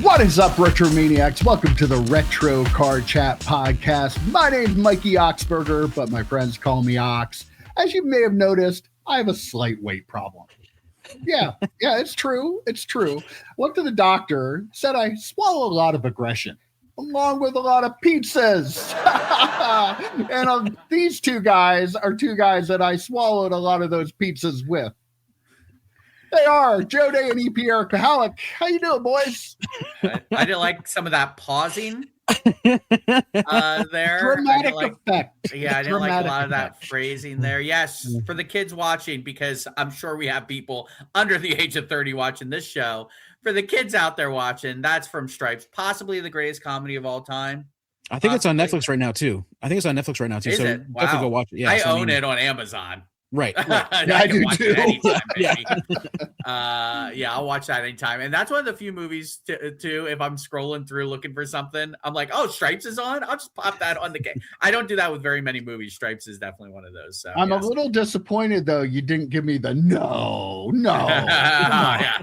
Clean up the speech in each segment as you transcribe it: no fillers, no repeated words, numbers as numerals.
What is up, RetroManiacs? Welcome to the Retro Card Chat Podcast. My name's Mikey Oxberger, but my friends call me Ox. As you may have noticed, I have a slight weight problem. Yeah, it's true. It's true. Went to the doctor, said I swallow a lot of aggression, along with a lot of pizzas. And these two guys are two guys that I swallowed a lot of those pizzas with. They are Joe Day and EP Eric Kahalik. How you doing, boys? I did like some of that pausing there. Dramatic effect. Yeah, I didn't like a lot of that phrasing there. Yes, for the kids watching, because I'm sure we have people under the age of 30 watching this show. For the kids out there watching, that's from Stripes, possibly the greatest comedy of all time. I think it's on Netflix right now too. Is So it? Wow. definitely go watch it. Yeah, I own it on Amazon. Right. Yeah, I do too. Anytime, I'll watch that anytime. And that's one of the few movies too. If I'm scrolling through looking for something, I'm like, oh, Stripes is on. I'll just pop that on the game. I don't do that with very many movies. Stripes is definitely one of those. So I'm a little disappointed though. You didn't give me the no. I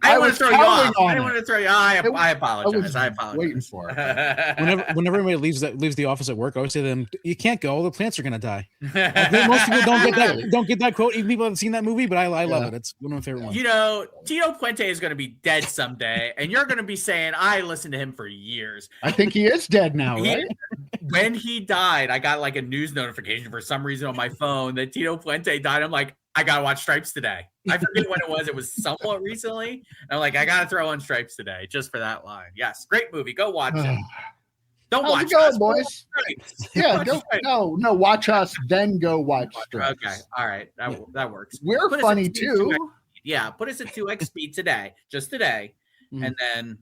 didn't want to throw you off. I didn't want to throw you off. I apologize. I apologize. Waiting for it. Whenever anybody leaves the office at work, I always say to them, "You can't go. All the plants are gonna die." Most people don't get that quote. Even people haven't seen that movie, but I love it. It's one of my favorite ones. You know, Tito Puente is going to be dead someday, and you're going to be saying, "I listened to him for years." I think he is dead now, right? When he died, I got like a news notification for some reason on my phone that Tito Puente died. I'm like, I gotta watch Stripes today. I forget when it was. It was somewhat recently. And I'm like, I gotta throw on Stripes today just for that line. Yes, great movie. Go watch it. Don't How's watch it going, us, boys. Yeah, no, watch us, then go watch Stripes. Okay, all right, that works. We're funny too. Yeah, put us at 2x speed today, just today, and then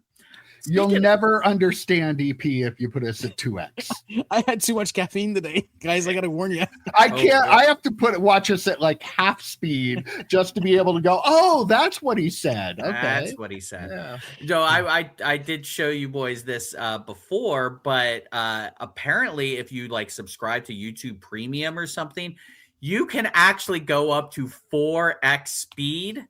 you'll never understand EP if you put us at 2x. I had too much caffeine today, guys. I gotta warn you. I can't. I have to watch us at like half speed just to be able to go. Oh, that's what he said. Okay, that's what he said. Yeah. Joe, I did show you boys this before, but apparently, if you like subscribe to YouTube Premium or something, you can actually go up to 4x speed.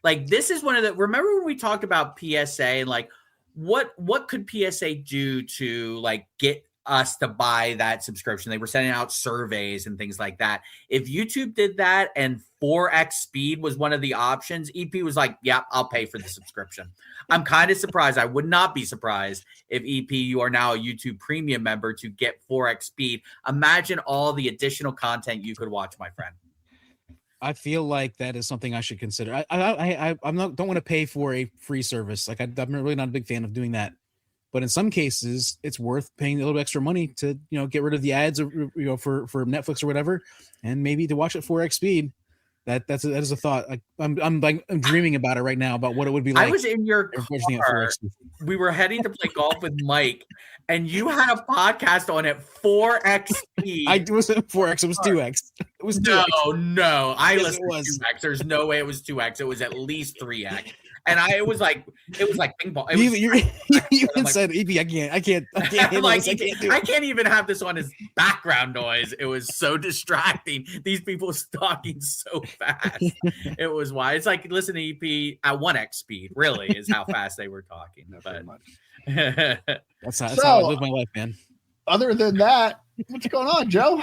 Like this is one of the. Remember when we talked about PSA and like. What could PSA do to like get us to buy that subscription? They were sending out surveys and things like that. If YouTube did that and 4x speed was one of the options, EP was like, yeah, I'll pay for the subscription. I'm kind of surprised. I would not be surprised if EP, you are now a YouTube Premium member to get 4x speed. Imagine all the additional content you could watch, my friend. I feel like that is something I should consider. Don't want to pay for a free service. Like I'm really not a big fan of doing that. But in some cases, it's worth paying a little extra money to get rid of the ads, or for Netflix or whatever, and maybe to watch it 4x speed. That is a thought. I'm dreaming about it right now about what it would be like. I was in your car. We were heading to play golf with Mike, and you had a podcast on at 4x speed. I wasn't 4x. It was 2x. It was 2x. No. I listened to 2x. There's no way it was 2x. It was at least 3x. And it was like ping pong. You even said, "EP, I can't. I can't even have this on as background noise." It was so distracting. These people talking so fast. It was why it's like listen to EP at 1x speed. Really, is how fast they were talking. But much. That's how I live my life, man. Other than that, what's going on, Joe?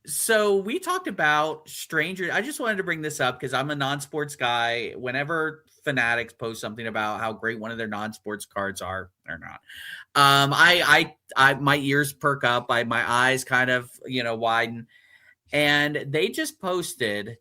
So we talked about Stranger. I just wanted to bring this up because I'm a non-sports guy. Whenever Fanatics post something about how great one of their non-sports cards are, they're not. I my ears perk up. My eyes kind of widen, and they just posted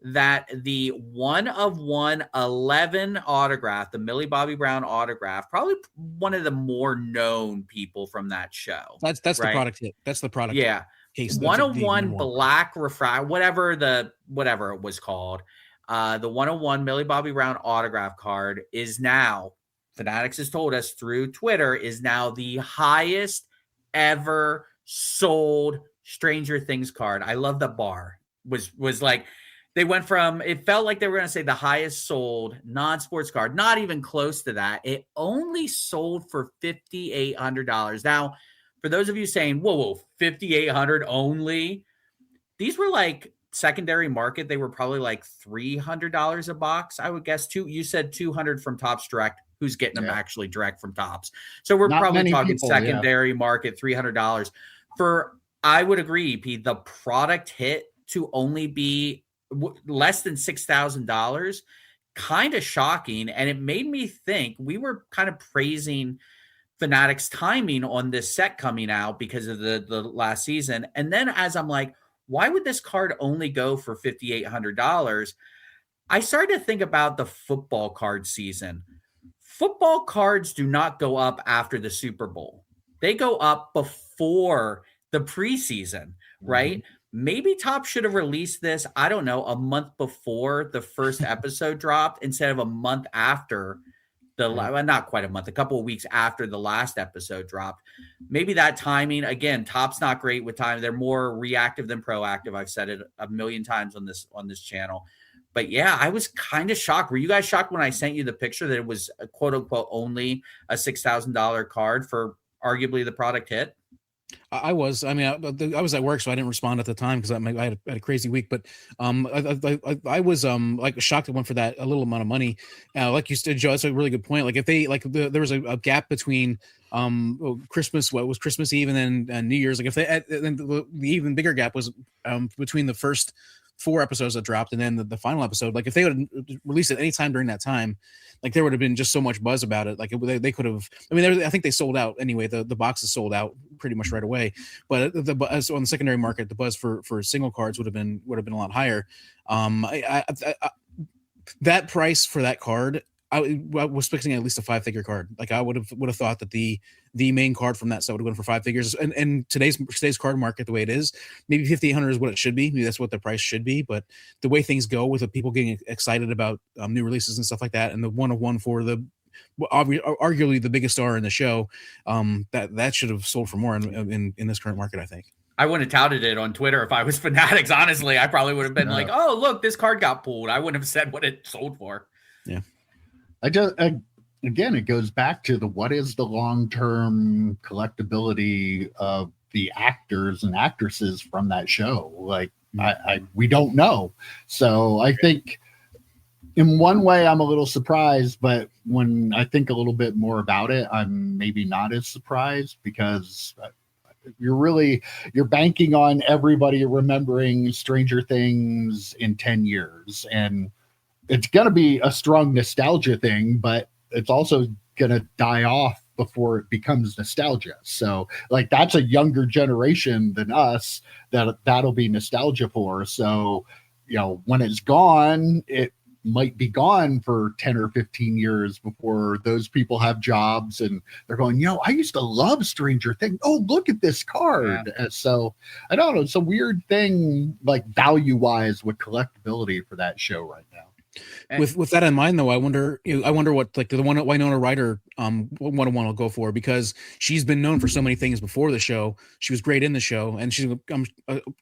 that the 1 of 111 autograph, the Millie Bobby Brown autograph, probably one of the more known people from that show. That's right? The product hit. That's the product. Yeah. Case 101 black refract, whatever it was called, the 101 Millie Bobby Brown autograph card is now, Fanatics has told us through Twitter, is now the highest ever sold Stranger Things card. I love the bar. Was like they went from, it felt like they were going to say the highest sold non-sports card, not even close to that. It only sold for $5,800. Now, for those of you saying, whoa, $5,800 only, these were like secondary market. They were probably like $300 a box, I would guess. You said $200 from Topps Direct. who's getting them actually direct from Topps. So we're probably talking secondary market, $300 for. I would agree, Pete. The product hit to only be less than $6,000, kind of shocking, and it made me think. We were kind of praising Fanatics timing on this set coming out because of the last season. And then as I'm like, why would this card only go for $5,800? I started to think about the football card season. Football cards do not go up after the Super Bowl. They go up before the preseason, right? Mm-hmm. Maybe Topps should have released this, I don't know, a month before the first episode dropped instead of a month after not quite a month, a couple of weeks after the last episode dropped. Maybe that timing, again, Topps not great with time. They're more reactive than proactive. I've said it a million times on this channel. But yeah, I was kind of shocked. Were you guys shocked when I sent you the picture that it was a quote unquote only a $6,000 card for arguably the product hit? I was. I mean, I was at work, so I didn't respond at the time because I had a crazy week. But I was like shocked it went for that a little amount of money. Like you said, Joe, that's a really good point. Like if they there was a gap between Christmas, what was Christmas Eve, and then New Year's. Like if they then the even bigger gap was between the first 4 episodes that dropped and then the final episode. Like if they would have released it anytime during that time, like there would have been just so much buzz about it. Like they could have. I mean, I think they sold out anyway. The boxes sold out pretty much right away. But as on the secondary market, the buzz for single cards would have been a lot higher. That price for that card, I was expecting at least a 5-figure card. Like I would have thought that the main card from that set would have gone for 5 figures. And today's card market, the way it is, maybe 5,800 is what it should be. Maybe that's what the price should be. But the way things go with the people getting excited about new releases and stuff like that, and the 1/1 for the arguably the biggest star in the show, that should have sold for more in this current market, I think. I wouldn't have touted it on Twitter if I was Fanatics. Honestly, I probably would have been like, "Oh, look, this card got pulled." I wouldn't have said what it sold for. Yeah. Again, it goes back to what is the long-term collectability of the actors and actresses from that show? Like, we don't know. So I think in one way I'm a little surprised, but when I think a little bit more about it, I'm maybe not as surprised because you're banking on everybody remembering Stranger Things in 10 years. And it's going to be a strong nostalgia thing, but it's also going to die off before it becomes nostalgia. So like that's a younger generation than us that'll be nostalgia for. So, when it's gone, it might be gone for 10 or 15 years before those people have jobs and they're going, I used to love Stranger Things. Oh, look at this card. Yeah. So I don't know. It's a weird thing, like value wise with collectability for that show right now. With that in mind, though, I wonder what like the one Winona Ryder 1/1 will go for, because she's been known for so many things before the show. She was great in the show, and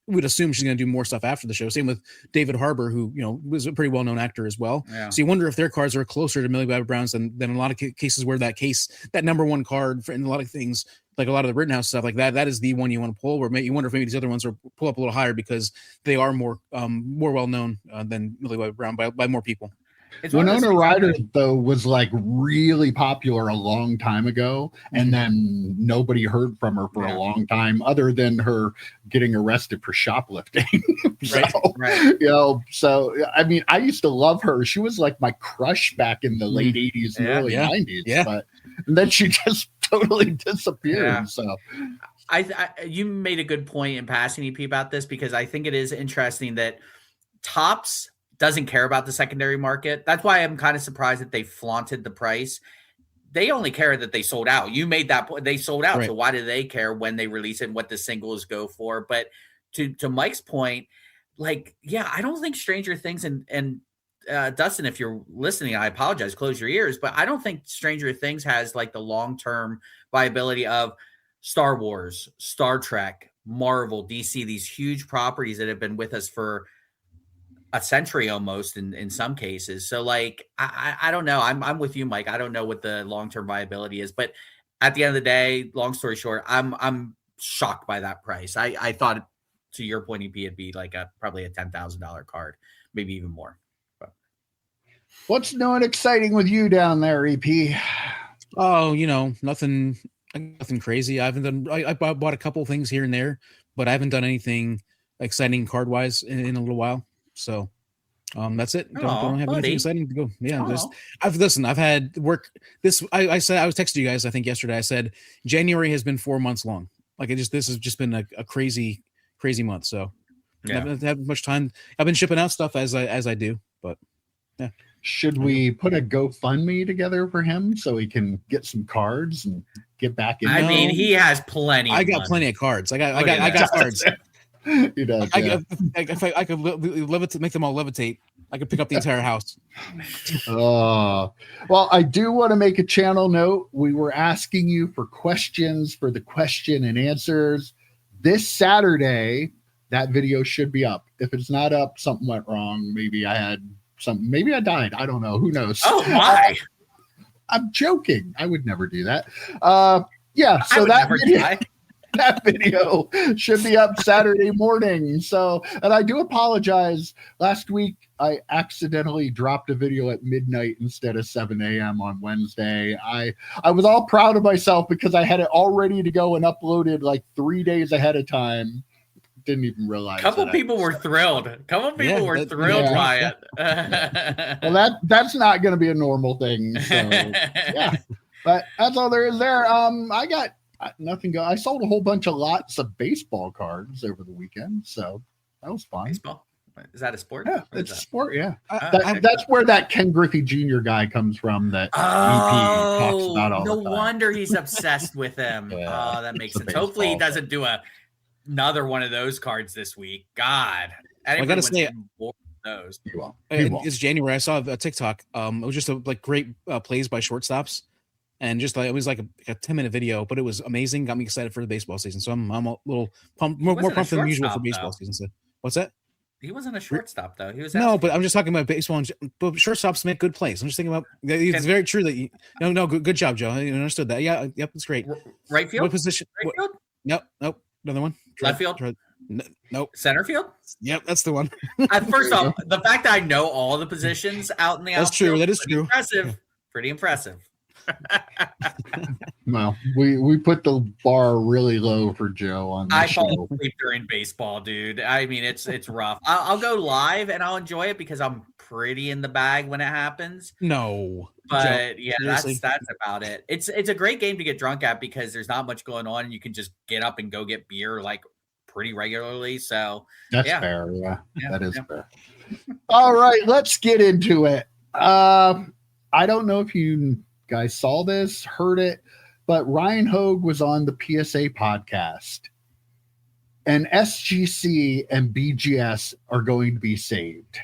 we'd assume she's going to do more stuff after the show. Same with David Harbour, who was a pretty well known actor as well. Yeah. So you wonder if their cards are closer to Millie Bobby Brown's than a lot of cases where that number one card in a lot of things. Like a lot of the Rittenhouse stuff like that is the one you want to pull, where you wonder if maybe these other ones are pull up a little higher because they are more well known than Millie Bobby Brown by more people. Winona Ryder, though, was like really popular a long time ago, and then nobody heard from her for a long time, other than her getting arrested for shoplifting. Right. So I mean, I used to love her. She was like my crush back in the late 80s and early 90s. Yeah. But and then she just totally disappeared. Yeah. So you made a good point in passing EP about this, because I think it is interesting that Topps doesn't care about the secondary market. That's why I'm kind of surprised that they flaunted the price. They only care that they sold out. You made that point. They sold out. Right. So why do they care when they release it and what the singles go for? But to Mike's point, like, I don't think Stranger Things and Dustin, if you're listening, I apologize, close your ears, but I don't think Stranger Things has like the long-term viability of Star Wars, Star Trek, Marvel, DC, these huge properties that have been with us for a century almost in some cases. So like, I don't know. I'm with you, Mike. I don't know what the long-term viability is, but at the end of the day, long story short, I'm shocked by that price. I thought, to your point, EP, it'd be like probably a $10,000 card, maybe even more. What's new and exciting with you down there, EP? Oh, nothing crazy. I haven't done. I bought a couple things here and there, but I haven't done anything exciting card wise in a little while. So, that's it. Don't have anything exciting to go. Yeah, I've had work. I said I was texting you guys. I think yesterday I said January has been 4 months long. Like this has just been a crazy month. So, I haven't had much time. I've been shipping out stuff as I do, but yeah. Should we put a GoFundMe together for him so he can get some cards and get back in? I mean, he has plenty. I got plenty of cards. I got cards. He does. Yeah. If I could levitate, make them all levitate, I could pick up the entire house. Well, I do want to make a channel note. We were asking you for questions for the question and answers this Saturday. That video should be up. If it's not up, something went wrong. Maybe I died. I don't know. Who knows? Oh my! I'm joking. I would never do that. Yeah. So that video should be up Saturday morning. So, and I do apologize. Last week I accidentally dropped a video at midnight instead of 7 a.m. on Wednesday. I was all proud of myself because I had it all ready to go and uploaded like 3 days ahead of time. Didn't even realize. A couple people were thrilled. By it. Well, that's not going to be a normal thing. So yeah, but that's all there is there. I got nothing. I sold a whole bunch of lots of baseball cards over the weekend, so that was fun. Baseball. Is that a sport? Yeah, it's a sport. Yeah, that's where that Ken Griffey Jr. guy comes from. That EP talks about all the time. No wonder he's obsessed with him. Yeah, that makes sense. Hopefully, he doesn't do another one of those cards this week. God, I gotta say, those. It's January. I saw a TikTok. It was just great plays by shortstops, and just it was like a 10-minute video, but it was amazing. Got me excited for the baseball season. So I'm a little pumped, more pumped than usual for baseball season. So what's that? He wasn't a shortstop though. He was but I'm just talking about baseball. But shortstops make good plays. I'm just thinking about. It's very true that you. No, good job, Joe. You understood that. Yeah, yep, it's great. Right field. What position? Right field. Nope. Another one. Left field. Nope. Center field. Yep, that's the one. First off, the fact that I know all the positions out in the outfield. That is true. Impressive. Pretty impressive. Well, we put the bar really low for Joe on this show. I fall asleep during baseball, dude. I mean, it's rough. I'll go live and I'll enjoy it because I'm pretty in the bag when it happens. No, but Joe, yeah, that's about it. It's a great game to get drunk at because there's not much going on and you can just get up and go get beer like pretty regularly. So that's fair. Yeah, that is fair. All right, let's get into it. I don't know if you guys saw this, heard it, but Ryan Hogue was on the PSA podcast, and SGC and BGS are going to be saved.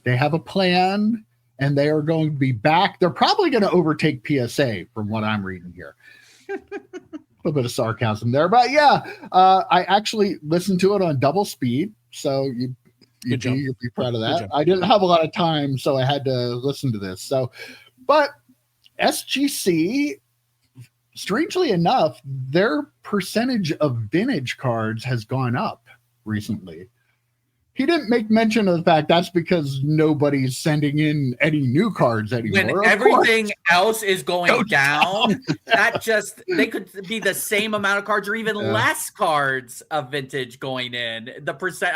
They have a plan, and they are going to be back. They're probably going to overtake PSA from what I'm reading here. A little bit of sarcasm there, but yeah, I actually listened to it on double speed, so you'd be proud of that. I didn't have a lot of time, so I had to listen to this. So, but SGC, strangely enough, their percentage of vintage cards has gone up recently. He didn't make mention of the fact that's because nobody's sending in any new cards anymore. When everything else is going down, they could be the same amount of cards or even less cards of vintage going in. The percent,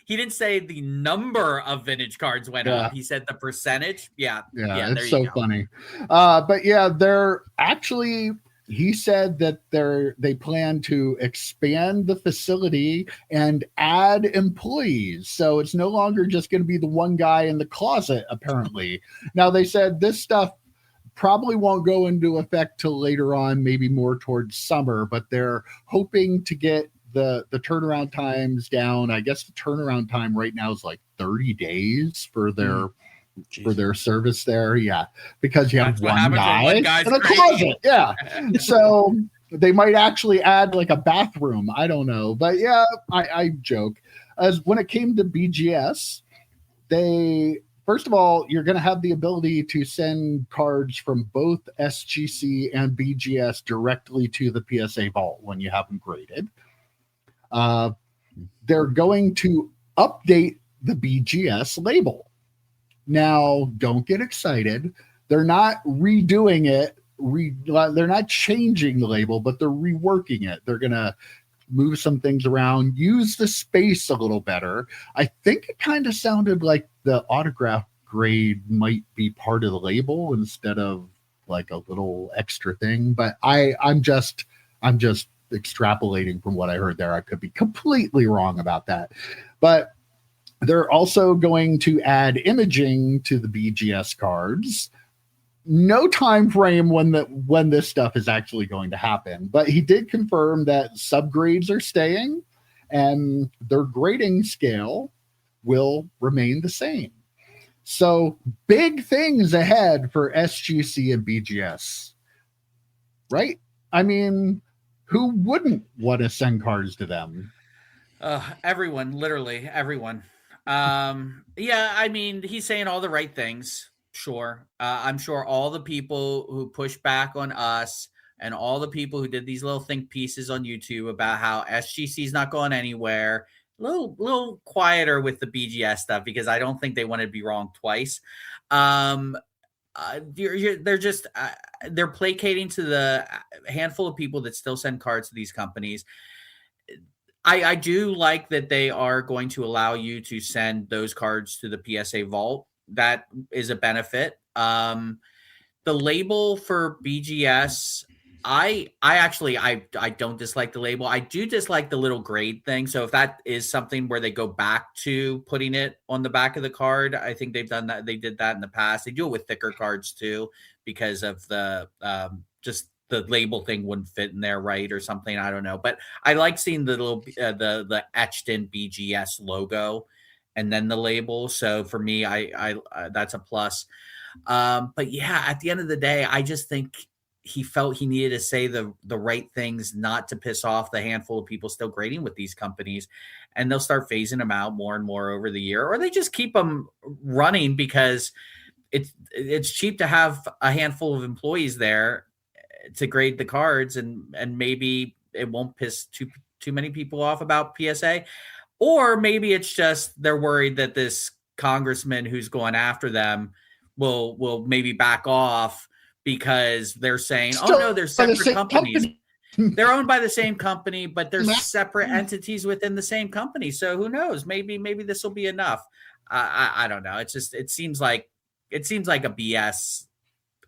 he didn't say the number of vintage cards went up. He said the percentage. Yeah, it's so funny. But yeah, they're actually. He said that they plan to expand the facility and add employees. So it's no longer just going to be the one guy in the closet, apparently. Now, they said this stuff probably won't go into effect till later on, maybe more towards summer, but they're hoping to get the turnaround times down. I guess the turnaround time right now is like 30 days for their service there. Yeah, because you have one guy in a closet. Yeah. So they might actually add like a bathroom. I don't know. But yeah, I joke. As when it came to BGS, first of all, you're going to have the ability to send cards from both SGC and BGS directly to the PSA vault when you have them graded. They're going to update the BGS label. Now, don't get excited. They're not redoing it. They're not changing the label, but they're reworking it. They're going to move some things around, use the space a little better. I think it kind of sounded like the autograph grade might be part of the label instead of like a little extra thing. But I'm just extrapolating from what I heard there. I could be completely wrong about that. But they're also going to add imaging to the BGS cards. No time frame when this stuff is actually going to happen, but he did confirm that subgrades are staying and their grading scale will remain the same. So big things ahead for SGC and BGS, right? I mean, who wouldn't want to send cards to them? Everyone, literally everyone. Yeah, I mean, he's saying all the right things. Sure. I'm sure all the people who push back on us and all the people who did these little think pieces on YouTube about how SGC is not going anywhere, a little quieter with the BGS stuff, because I don't think they want to be wrong twice. They're just they're placating to the handful of people that still send cards to these companies. I do like that they are going to allow you to send those cards to the PSA vault. That is a benefit. The label for BGS, I don't dislike the label. I do dislike the little grade thing. So if that is something where they go back to putting it on the back of the card, I think they've done that. They did that in the past. They do it with thicker cards too, because of the just the label thing wouldn't fit in there right or something. I don't know, but I like seeing the little the etched in BGS logo and then the label. So for me, I that's a plus. But yeah, at the end of the day, I just think he felt he needed to say the right things, not to piss off the handful of people still grading with these companies, and they'll start phasing them out more and more over the year, or they just keep them running because it's cheap to have a handful of employees there to grade the cards, and maybe it won't piss too many people off about PSA. Or maybe it's just they're worried that this congressman who's going after them will maybe back off because they're saying, oh no, they're separate companies. They're owned by the same company, but they're separate entities within the same company. So who knows? Maybe this will be enough. I don't know. It's just it seems like a BS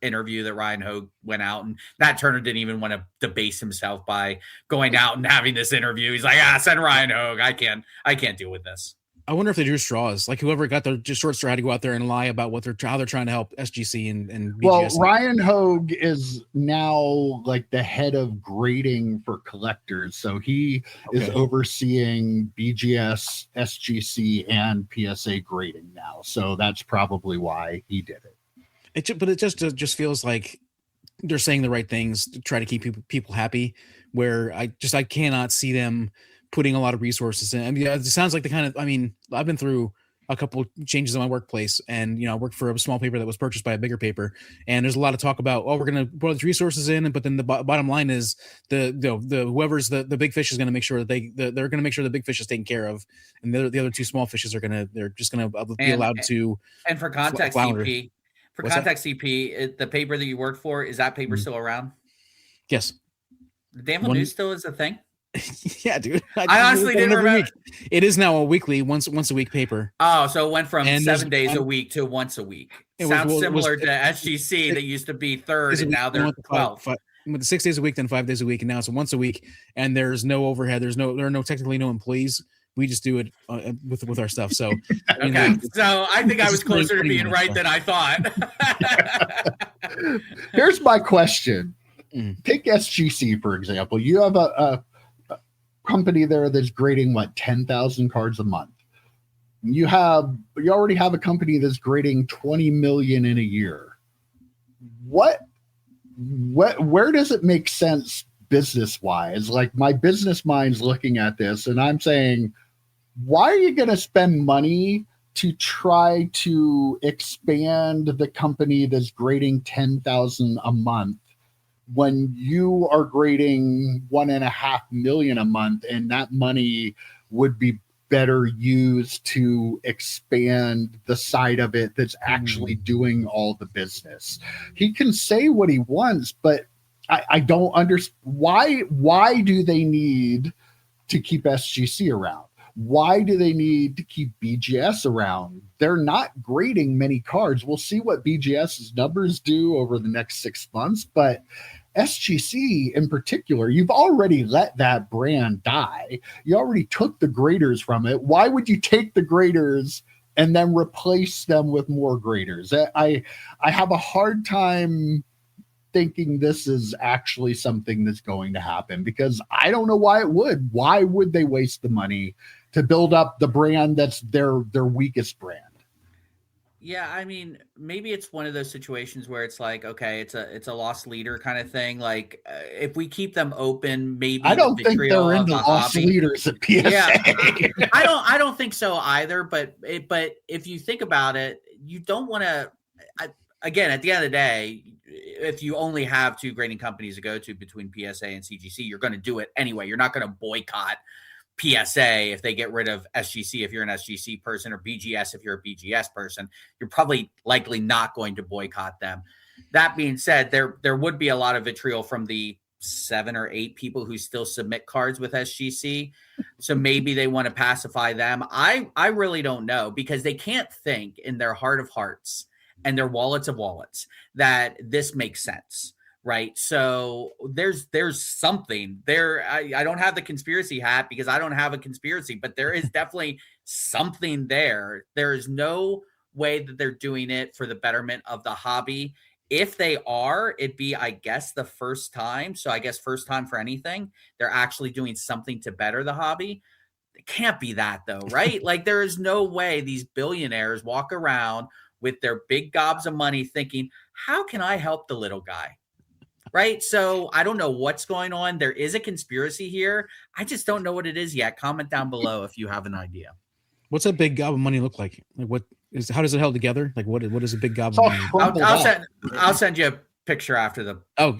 interview that Ryan Hogue went out, and Matt Turner didn't even want to debase himself by going out and having this interview. He's like, send Ryan Hogue. I can't deal with this. I wonder if they drew straws. Like whoever got their just short straw had to go out there and lie about how they're trying to help SGC and BGS. Well, Ryan Hogue is now like the head of grading for collectors. So he is overseeing BGS, SGC, and PSA grading now. So that's probably why he did it. But it just feels like they're saying the right things to try to keep people happy, where I cannot see them putting a lot of resources in. I mean, it sounds like I've been through a couple changes in my workplace, and I work for a small paper that was purchased by a bigger paper, and there's a lot of talk about, we're going to put these resources in, but then the bottom line is the whoever's the big fish is going to make sure that they're going to make sure the big fish is taken care of, and the other two small fishes they're just going to be allowed to. And for context, CP. For context, CP, the paper that you work for, is that paper still around? Yes. The damn news still is a thing? Yeah, dude. I honestly didn't remember. It is now a weekly, once a week paper. Oh, so it went from 7 days a week to once a week. Sounds similar to SGC that used to be third, and now they're 12. With 6 days a week, then 5 days a week, and now it's once a week. And there's no overhead. There are technically no employees. We just do it with our stuff. So okay. So I think I was closer to being right than I thought. Here's my question. Take SGC, for example. You have a company there that's grading 10,000 cards a month. You already have a company that's grading 20 million in a year. Where does it make sense business wise? Like, my business mind's looking at this and I'm saying, why are you going to spend money to try to expand the company that's grading 10,000 a month when you are grading 1.5 million a month, and that money would be better used to expand the side of it that's actually doing all the business. He can say what he wants, but I don't understand why do they need to keep SGC around? Why do they need to keep BGS around? They're not grading many cards. We'll see what BGS's numbers do over the next 6 months, but SGC in particular, you've already let that brand die. You already took the graders from it. Why would you take the graders and then replace them with more graders? I have a hard time thinking this is actually something that's going to happen, because I don't know why it would. Why would they waste the money to build up the brand that's their weakest brand? Yeah, I mean, maybe it's one of those situations where it's like, okay, it's a lost leader kind of thing. Like, if we keep them open, maybe I don't think they're into lost leaders at PSA. Yeah, I don't think so either. But if you think about it, you don't want to. Again, at the end of the day, if you only have two grading companies to go to between PSA and CGC, you're going to do it anyway. You're not going to boycott PSA if they get rid of SGC if you're an SGC person, or BGS if you're a BGS person. You're probably likely not going to boycott them. That being said, there would be a lot of vitriol from the 7 or 8 people who still submit cards with SGC. So maybe they want to pacify them. I really don't know, because they can't think in their heart of hearts and their wallets of wallets that this makes sense. Right. So there's something there. I don't have the conspiracy hat because I don't have a conspiracy, but there is definitely something there. There is no way that they're doing it for the betterment of the hobby. If they are, it'd be, I guess, the first time. So I guess first time for anything, they're actually doing something to better the hobby. It can't be that though, right? Like, there is no way these billionaires walk around with their big gobs of money thinking, how can I help the little guy? Right. So I don't know what's going on. There is a conspiracy here. I just don't know what it is yet. Comment down below if you have an idea. What's a big gob of money look like? Like, how does it held together? Like, what is a big gob of money? I'll send you a picture after the show.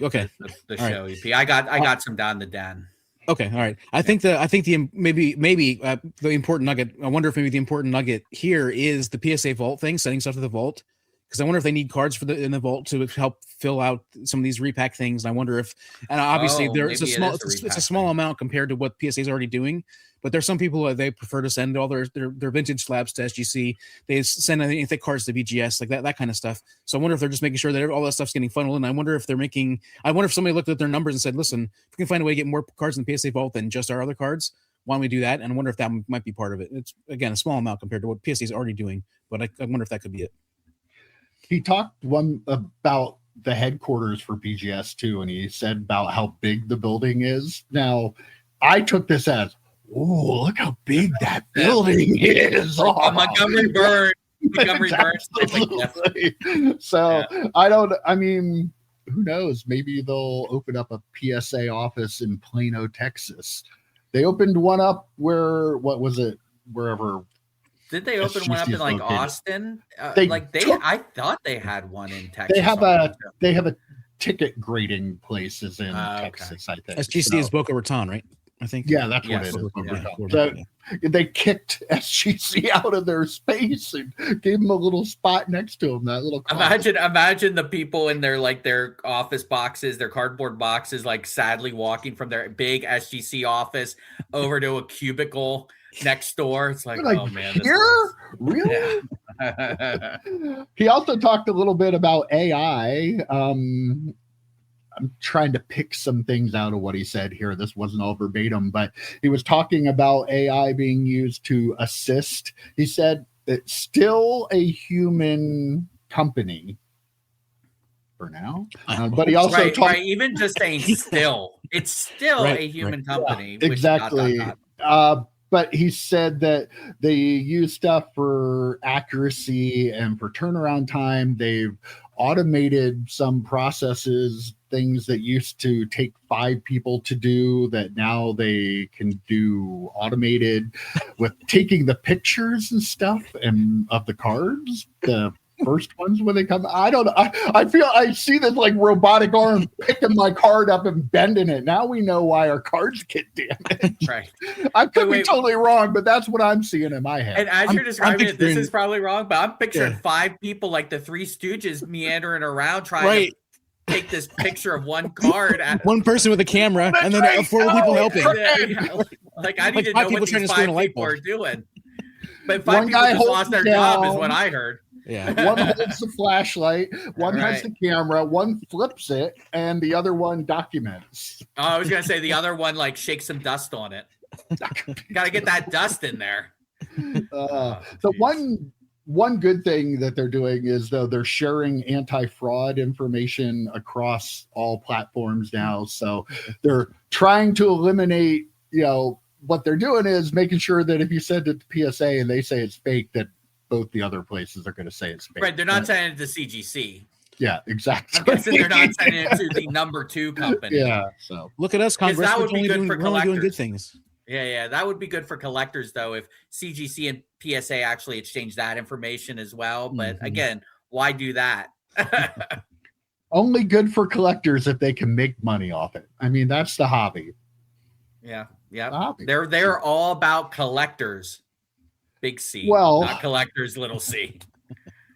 Right. EP. I got some down the den. Okay. All right. I think the maybe the important nugget. I wonder if maybe the important nugget here is the PSA vault thing, sending stuff to the vault. Because I wonder if they need cards in the vault to help fill out some of these repack things. And I wonder if, and obviously it's a small amount compared to what PSA is already doing. But there's some people that they prefer to send all their vintage slabs to SGC. They send anything cards to BGS, like that kind of stuff. So I wonder if they're just making sure that all that stuff's getting funneled in. I wonder if somebody looked at their numbers and said, listen, if we can find a way to get more cards in the PSA vault than just our other cards, why don't we do that? And I wonder if that might be part of it. It's, again, a small amount compared to what PSA is already doing. But I wonder if that could be it. He talked about the headquarters for BGS too, and he said about how big the building is. Now, I took this as, oh, look how big that building is. Oh, Montgomery Burns. So I mean, who knows? Maybe they'll open up a PSA office in Plano, Texas. They opened one up wherever. Did they open one up in like located. Austin? I thought they had one in Texas. They have a ticket grading places in Texas. I think SGC is Boca Raton, right? I think. Yeah, that's what it is. They kicked SGC out of their space and gave them a little spot next to them. That little imagine the people in their office boxes, their cardboard boxes, like sadly walking from their big SGC office over to a cubicle next door. It's like oh man, here? Really? Yeah. He also talked a little bit about AI. I'm trying to pick some things out of what he said here. This wasn't all verbatim, but he was talking about AI being used to assist. He said it's still a human company for now, but he also talked even just saying still, it's still a human company. Yeah, exactly. But he said that they use stuff for accuracy and for turnaround time. They've automated some processes, things that used to take 5 people to do that now they can do automated with taking the pictures and stuff and of the cards. first ones when they come. I don't know. I feel I see this like robotic arm picking my card up and bending it. Now we know why our cards get damaged. Right. I could be totally wrong, but that's what I'm seeing in my head. And as you're describing it, this is probably wrong, but I'm picturing 5 people like the Three Stooges meandering around trying to take this picture of one card. One person with a camera and then 4 people helping. Like I need to know what these 5 people are doing. But 5 people just lost their job is what I heard. Yeah. One holds the flashlight, one has the camera, one flips it, and the other one documents. Oh, I was gonna say the other one like shakes some dust on it. Got to get that dust in there. So one good thing that they're doing is though they're sharing anti-fraud information across all platforms now. So they're trying to eliminate, what they're doing is making sure that if you send it to PSA and they say it's fake, that both the other places are going to say it's fake. Right. They're not sending it to CGC. Yeah, exactly. I'm guessing they're not sending it to the number 2 company. Yeah. So look at us, Congress. That would be good for collectors. Doing good things. Yeah. That would be good for collectors, though, if CGC and PSA actually exchange that information as well. But again, why do that? Only good for collectors if they can make money off it. I mean, that's the hobby. Yeah. They're all about collectors. Big C. Well, not collectors, little c.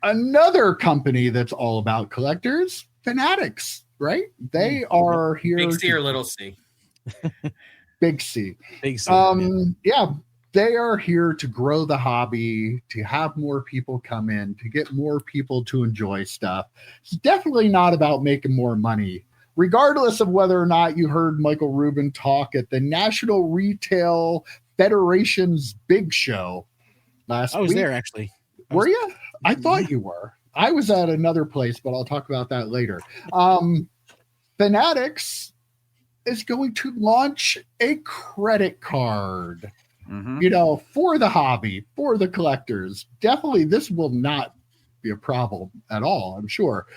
Another company that's all about collectors, Fanatics, right? They are here. Big C or little c? Big C. Big C. Yeah, they are here to grow the hobby, to have more people come in, to get more people to enjoy stuff. It's definitely not about making more money. Regardless of whether or not you heard Michael Rubin talk at the National Retail Federation's big show last week. I was there, actually. Were you? I thought you were. I was at another place, but I'll talk about that later. Fanatics is going to launch a credit card, for the hobby, for the collectors. Definitely, this will not be a problem at all, I'm sure.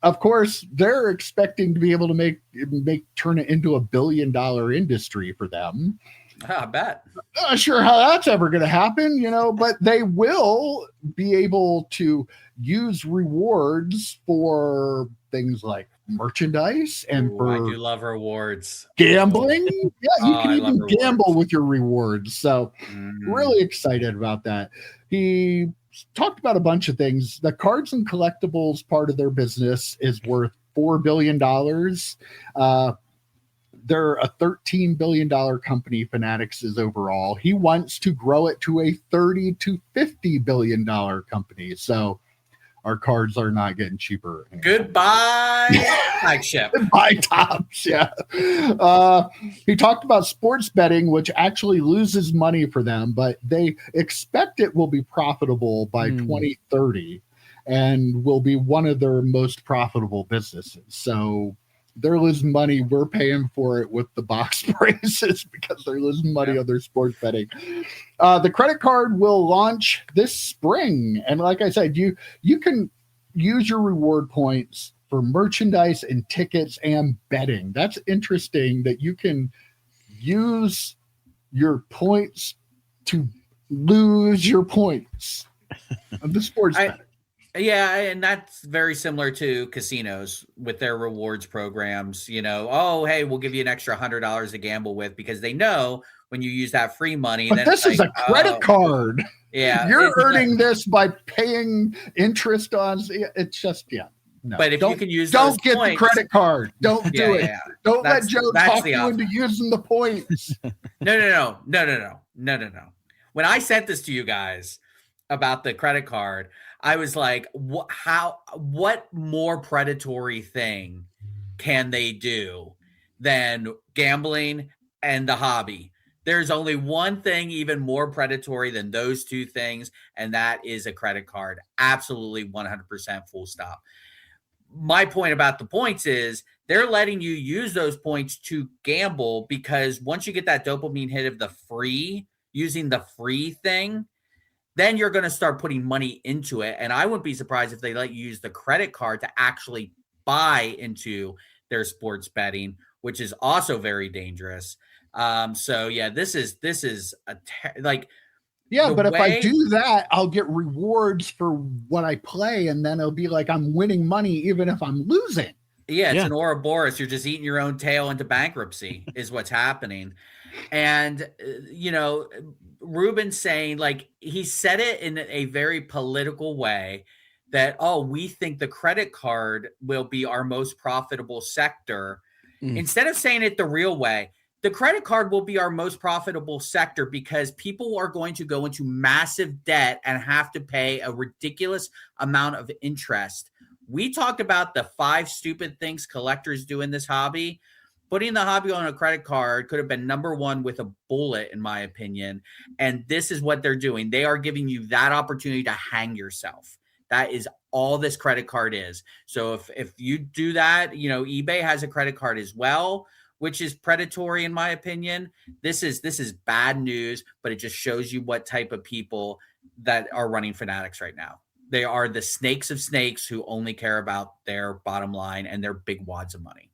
Of course, they're expecting to be able to turn it into $1 billion industry for them. I bet. Not sure how that's ever going to happen, but they will be able to use rewards for things like merchandise and for I do love rewards. Gambling. Yeah, you can even gamble with your rewards. So really excited about that. He talked about a bunch of things. The cards and collectibles part of their business is worth $4 billion. They're a $13 billion company, Fanatics is overall. He wants to grow it to a $30 to $50 billion company. So our cards are not getting cheaper anymore. Goodbye, flagship. Goodbye, Tops. Yeah. He talked about sports betting, which actually loses money for them, but they expect it will be profitable by 2030 and will be one of their most profitable businesses. So they're losing money. We're paying for it with the box prices because they're losing money on their sports betting. The credit card will launch this spring. And like I said, you can use your reward points for merchandise and tickets and betting. That's interesting that you can use your points to lose your points of the sports betting. Yeah, and that's very similar to casinos with their rewards programs. Oh, hey, we'll give you an extra $100 to gamble with because they know when you use that free money. But then this is a credit card. Yeah, you're earning this by paying interest on. It's just No. But if you can use, don't get the credit card. Don't do it. Yeah. Don't let Joe talk you into using the points. No. When I sent this to you guys about the credit card, I was like, what more predatory thing can they do than gambling and the hobby? There's only one thing even more predatory than those two things, and that is a credit card. Absolutely 100% full stop. My point about the points is they're letting you use those points to gamble because once you get that dopamine hit of the free, using the free thing, then you're going to start putting money into it. And I wouldn't be surprised if they let you use the credit card to actually buy into their sports betting, which is also very dangerous. So yeah, this is Yeah, but if I do that, I'll get rewards for what I play, and then it'll be like I'm winning money even if I'm losing. Yeah, it's an Ouroboros. You're just eating your own tail into bankruptcy is what's happening. And, Ruben's saying, like, he said it in a very political way that, we think the credit card will be our most profitable sector. Instead of saying it the real way, the credit card will be our most profitable sector because people are going to go into massive debt and have to pay a ridiculous amount of interest. We talked about the 5 stupid things collectors do in this hobby. Putting the hobby on a credit card could have been number 1 with a bullet, in my opinion. And this is what they're doing. They are giving you that opportunity to hang yourself. That is all this credit card is. So if you do that, eBay has a credit card as well, which is predatory, in my opinion. This is bad news, but it just shows you what type of people that are running Fanatics right now. They are the snakes of snakes who only care about their bottom line and their big wads of money.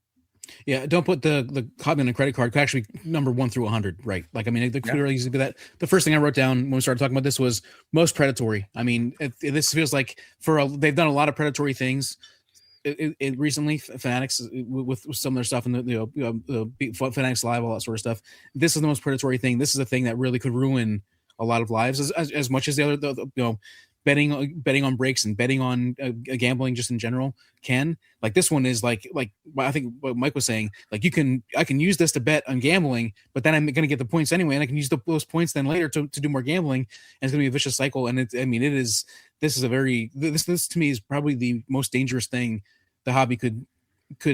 Yeah, don't put the hobby on a credit card. Actually, number 1 through 100, right? Like, I mean, it could really easily be that. The first thing I wrote down when we started talking about this was most predatory. I mean, this feels like they've done a lot of predatory things. It recently, Fanatics with some of their stuff and the Fanatics Live, all that sort of stuff. This is the most predatory thing. This is a thing that really could ruin a lot of lives, as much as the other, betting on breaks and betting on gambling just in general can. Like, this one is like I think what Mike was saying, like, I can use this to bet on gambling, but then I'm going to get the points anyway, and I can use those points then later to do more gambling, and it's going to be a vicious cycle. And this to me is probably the most dangerous thing the hobby could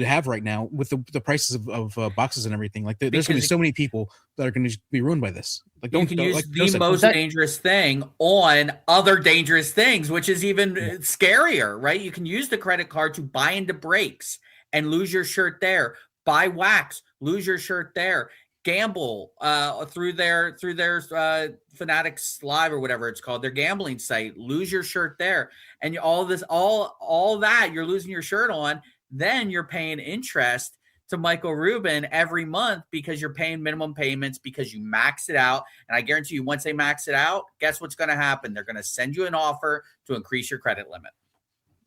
have right now with the prices of boxes and everything. Like, there's going to be so many people that are going to be ruined by this. Like, you can use the most dangerous thing on other dangerous things, which is even scarier, right? You can use the credit card to buy into breaks and lose your shirt there. Buy wax, lose your shirt there. Gamble through their Fanatics Live or whatever it's called, their gambling site. Lose your shirt there, and all that you're losing your shirt on. Then you're paying interest to Michael Rubin every month because you're paying minimum payments because you maxed it out. And I guarantee you, once they max it out, guess what's going to happen? They're going to send you an offer to increase your credit limit.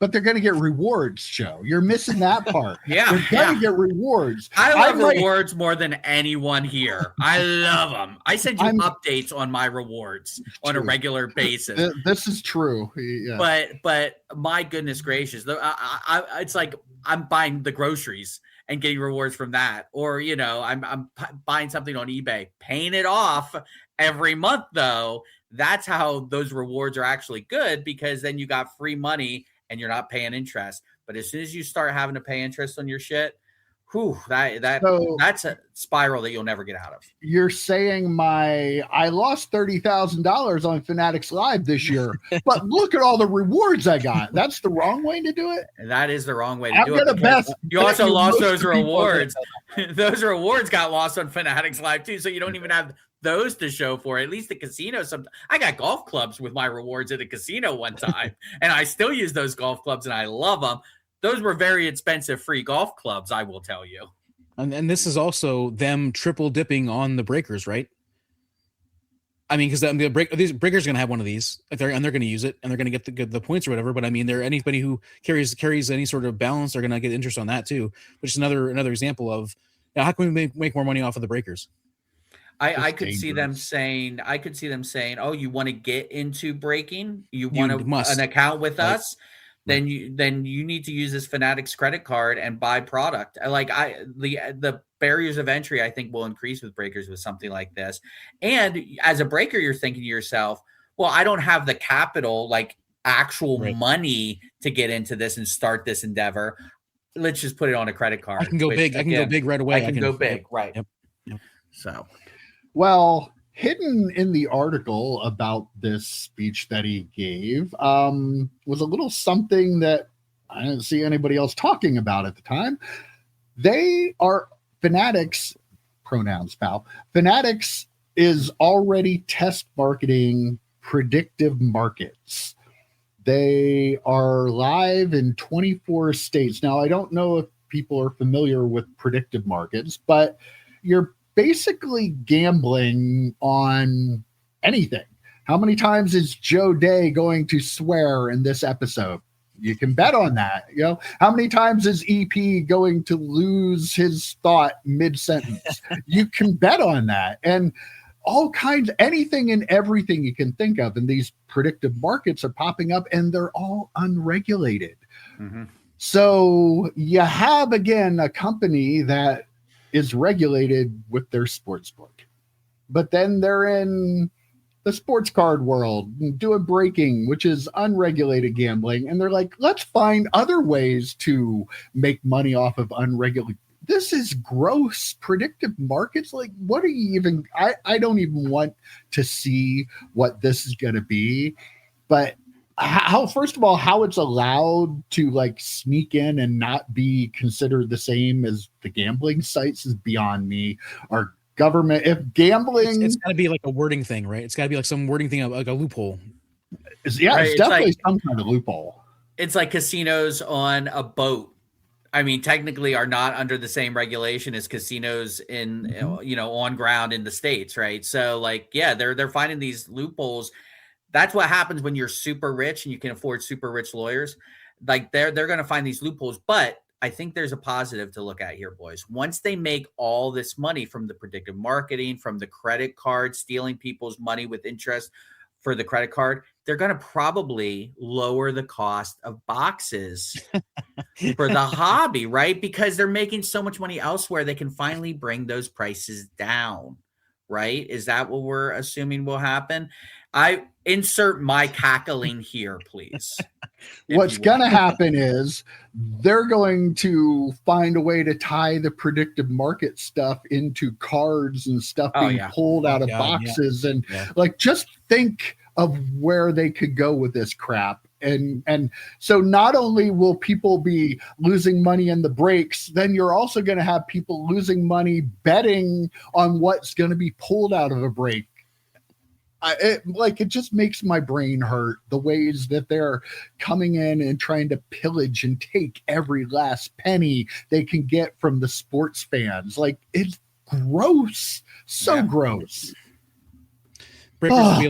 But they're going to get rewards, Joe. You're missing that part. Yeah. They're going to get rewards. I love rewards more than anyone here. I love them. I send you updates on my rewards on a regular basis. This is true. Yeah. But my goodness gracious, it's like I'm buying the groceries and getting rewards from that. Or, I'm buying something on eBay, paying it off every month, though. That's how those rewards are actually good, because then you got free money and you're not paying interest. But as soon as you start having to pay interest on your shit, that's a spiral that you'll never get out of. You're saying I lost $30,000 on Fanatics Live this year, but look at all the rewards I got. That's the wrong way to do it. And that is the wrong way to do it. You also lost those rewards. Those rewards got lost on Fanatics Live too, so you don't even have those to show for it. At least the casino. I got golf clubs with my rewards at a casino one time, and I still use those golf clubs, and I love them. Those were very expensive free golf clubs, I will tell you. And this is also them triple dipping on the breakers, right? I mean, because these breakers are going to have one of these, and they're going to use it, and they're going to get the points or whatever. But I mean, anybody who carries any sort of balance, they're going to get interest on that too. Which is another example of how can we make more money off of the breakers? I could see them saying, oh, you want to get into breaking? You want an account with us? Then you need to use this Fanatics credit card and buy product. The barriers of entry, I think, will increase with breakers with something like this. And as a breaker, you're thinking to yourself, well, I don't have the capital, like actual money to get into this and start this endeavor. Let's just put it on a credit card. I can go big. I can go big right away. I can go big. Right. Yep. So, well, hidden in the article about this speech that he gave was a little something that I didn't see anybody else talking about at the time. They are Fanatics, pronouns, pal. Fanatics is already test marketing predictive markets. They are live in 24 states. Now, I don't know if people are familiar with predictive markets, but you're basically gambling on anything. How many times is Joe Day going to swear in this episode? You can bet on that. You know, how many times is EP going to lose his thought mid-sentence? You can bet on that. And all kinds, anything and everything you can think of. And these predictive markets are popping up, and they're all unregulated. Mm-hmm. So you have, again, a company that is regulated with their sports book, but then they're in the sports card world doing breaking, which is unregulated gambling. And they're like, let's find other ways to make money off of unregulated. This is gross. Predictive markets. Like, what are you even, I don't even want to see what this is going to be, but how, first of all, how it's allowed to like sneak in and not be considered the same as the gambling sites is beyond me. Our government, if gambling, it's got to be like a wording thing, right? It's got to be like some wording thing, like a loophole. Yeah, right? It's definitely like, some kind of loophole. It's like casinos on a boat. I mean, technically are not under the same regulation as casinos in, you know, on ground in the States, right? So like, yeah, they're finding these loopholes. That's what happens when you're super rich and you can afford super rich lawyers. Like they're going to find these loopholes, but I think there's a positive to look at here, boys. Once they make all this money from the predictive marketing, from the credit card, stealing people's money with interest for the credit card, they're going to probably lower the cost of boxes for the hobby, right? Because they're making so much money elsewhere, they can finally bring those prices down, right? Is that what we're assuming will happen? I insert my cackling here, please. What's going to happen is they're going to find a way to tie the predictive market stuff into cards and stuff being pulled out of boxes. And like, just think of where they could go with this crap. And so not only will people be losing money in the breaks, then you're also going to have people losing money betting on what's going to be pulled out of a break. It just makes my brain hurt, the ways that they're coming in and trying to pillage and take every last penny they can get from the sports fans. Like, it's gross. So gross. Breakers would be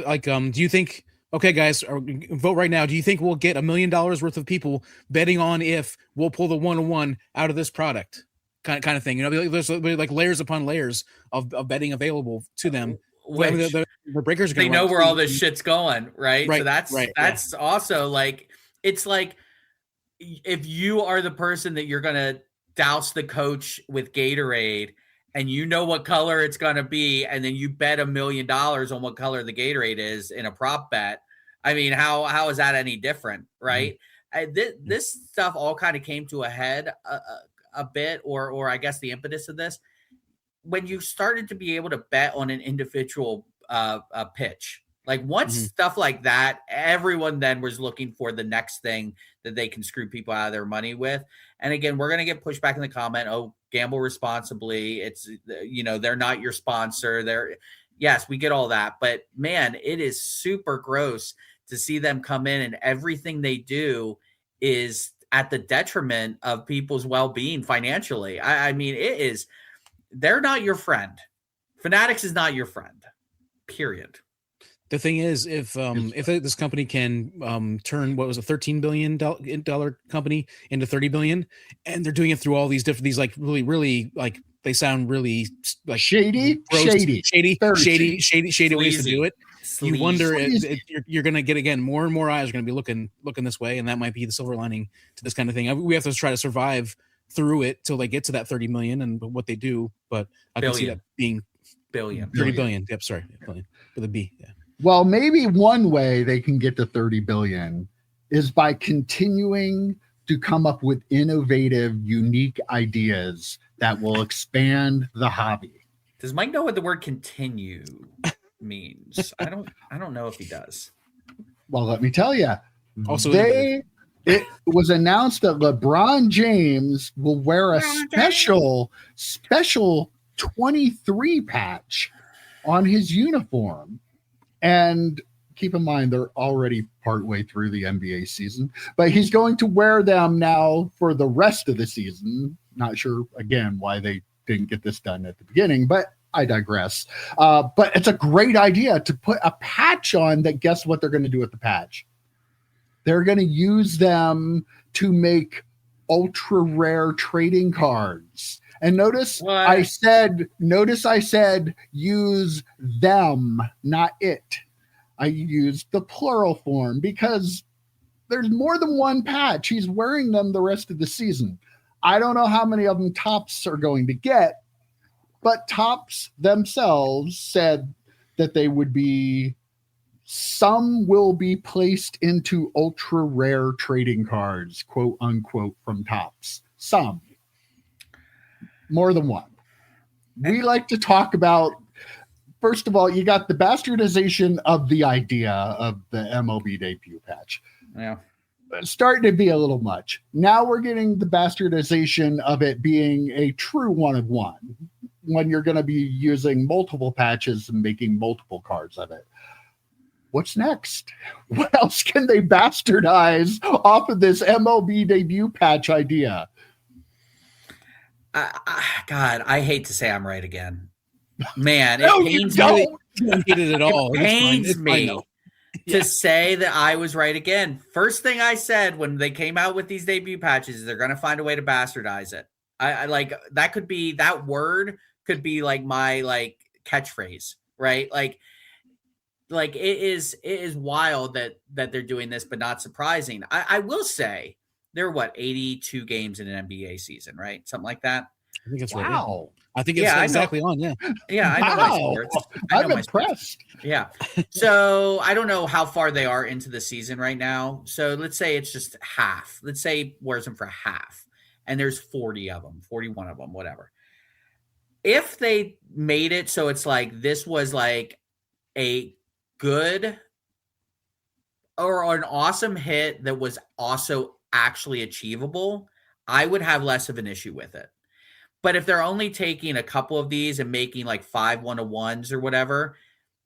like, do you think, okay, guys, vote right now. Do you think we'll get $1 million worth of people betting on if we'll pull the 101 out of this product? Kind of thing. You know, there's like layers upon layers of betting available to them. Which the breakers they know where all this shit's going, right? So that's yeah. Also like, it's like if you are the person that you're gonna douse the coach with Gatorade and you know what color it's gonna be, and then you bet $1 million on what color the Gatorade is in a prop bet. I mean, how is that any different, right? This stuff all kind of came to a head a bit, or I guess the impetus of this, when you started to be able to bet on an individual pitch. Like once stuff like that, everyone then was looking for the next thing that they can screw people out of their money with. And again, we're going to get pushed back in the comment, oh, gamble responsibly. It's, you know, they're not your sponsor. Yes, we get all that. But man, it is super gross to see them come in and everything they do is at the detriment of people's well-being financially. I mean, it is, they're not your friend. Fanatics is not your friend, period. The thing is, if this company can turn what was a $13 billion company into $30 billion, and they're doing it through all these different, these like really like, they sound really like shady ways to do it. You wonder if you're going to get, again, more and more eyes are going to be looking this way, and that might be the silver lining to this kind of thing. We have to try to survive through it till they get to that 30 million and what they do, but I can see that being billion. 30 billion. Yep, sorry, billion with a B. Yeah. Well, maybe one way they can get to 30 billion is by continuing to come up with innovative, unique ideas that will expand the hobby. Does Mike know what the word continue means? I don't know if he does. Well, let me tell you. Also, it was announced that LeBron James will wear a special 23 patch on his uniform. And keep in mind, they're already partway through the NBA season, but he's going to wear them now for the rest of the season. Not sure, again, why they didn't get this done at the beginning, but I digress. But it's a great idea to put a patch on that. Guess what they're going to do with the patch? They're going to use them to make ultra rare trading cards. And notice I said use them, not it. I used the plural form because there's more than one patch. He's wearing them the rest of the season. I don't know how many of them Topps are going to get, but Topps themselves said that they would be, some will be placed into ultra rare trading cards, quote unquote, from Topps. Some. More than one. We like to talk about, first of all, you got the bastardization of the idea of the MLB debut patch. Yeah. It's starting to be a little much. Now we're getting the bastardization of it being a true one of one, when you're going to be using multiple patches and making multiple cards of it. What's next? What else can they bastardize off of this MLB debut patch idea? God, I hate to say I'm right again. Man, it No, pains you don't. me. You don't hate it at all. It pains me Yeah. to say that I was right again. First thing I said when they came out with these debut patches is they're going to find a way to bastardize it. I like that could be, that word could be like my like catchphrase, right? Like it is wild that they're doing this, but not surprising. I will say there are 82 games in an NBA season, right? Something like that. I think it's right. Wow. I think it's exactly on. Yeah. Yeah, I know my sports. I'm impressed. Yeah. So I don't know how far they are into the season right now. So let's say it's just half. Let's say wears them for half. And there's 40 of them, 41 of them, whatever. If they made it so it's like this was like a good or an awesome hit that was also actually achievable, I would have less of an issue with it. But if they're only taking a couple of these and making like 5 1-of-1s or whatever,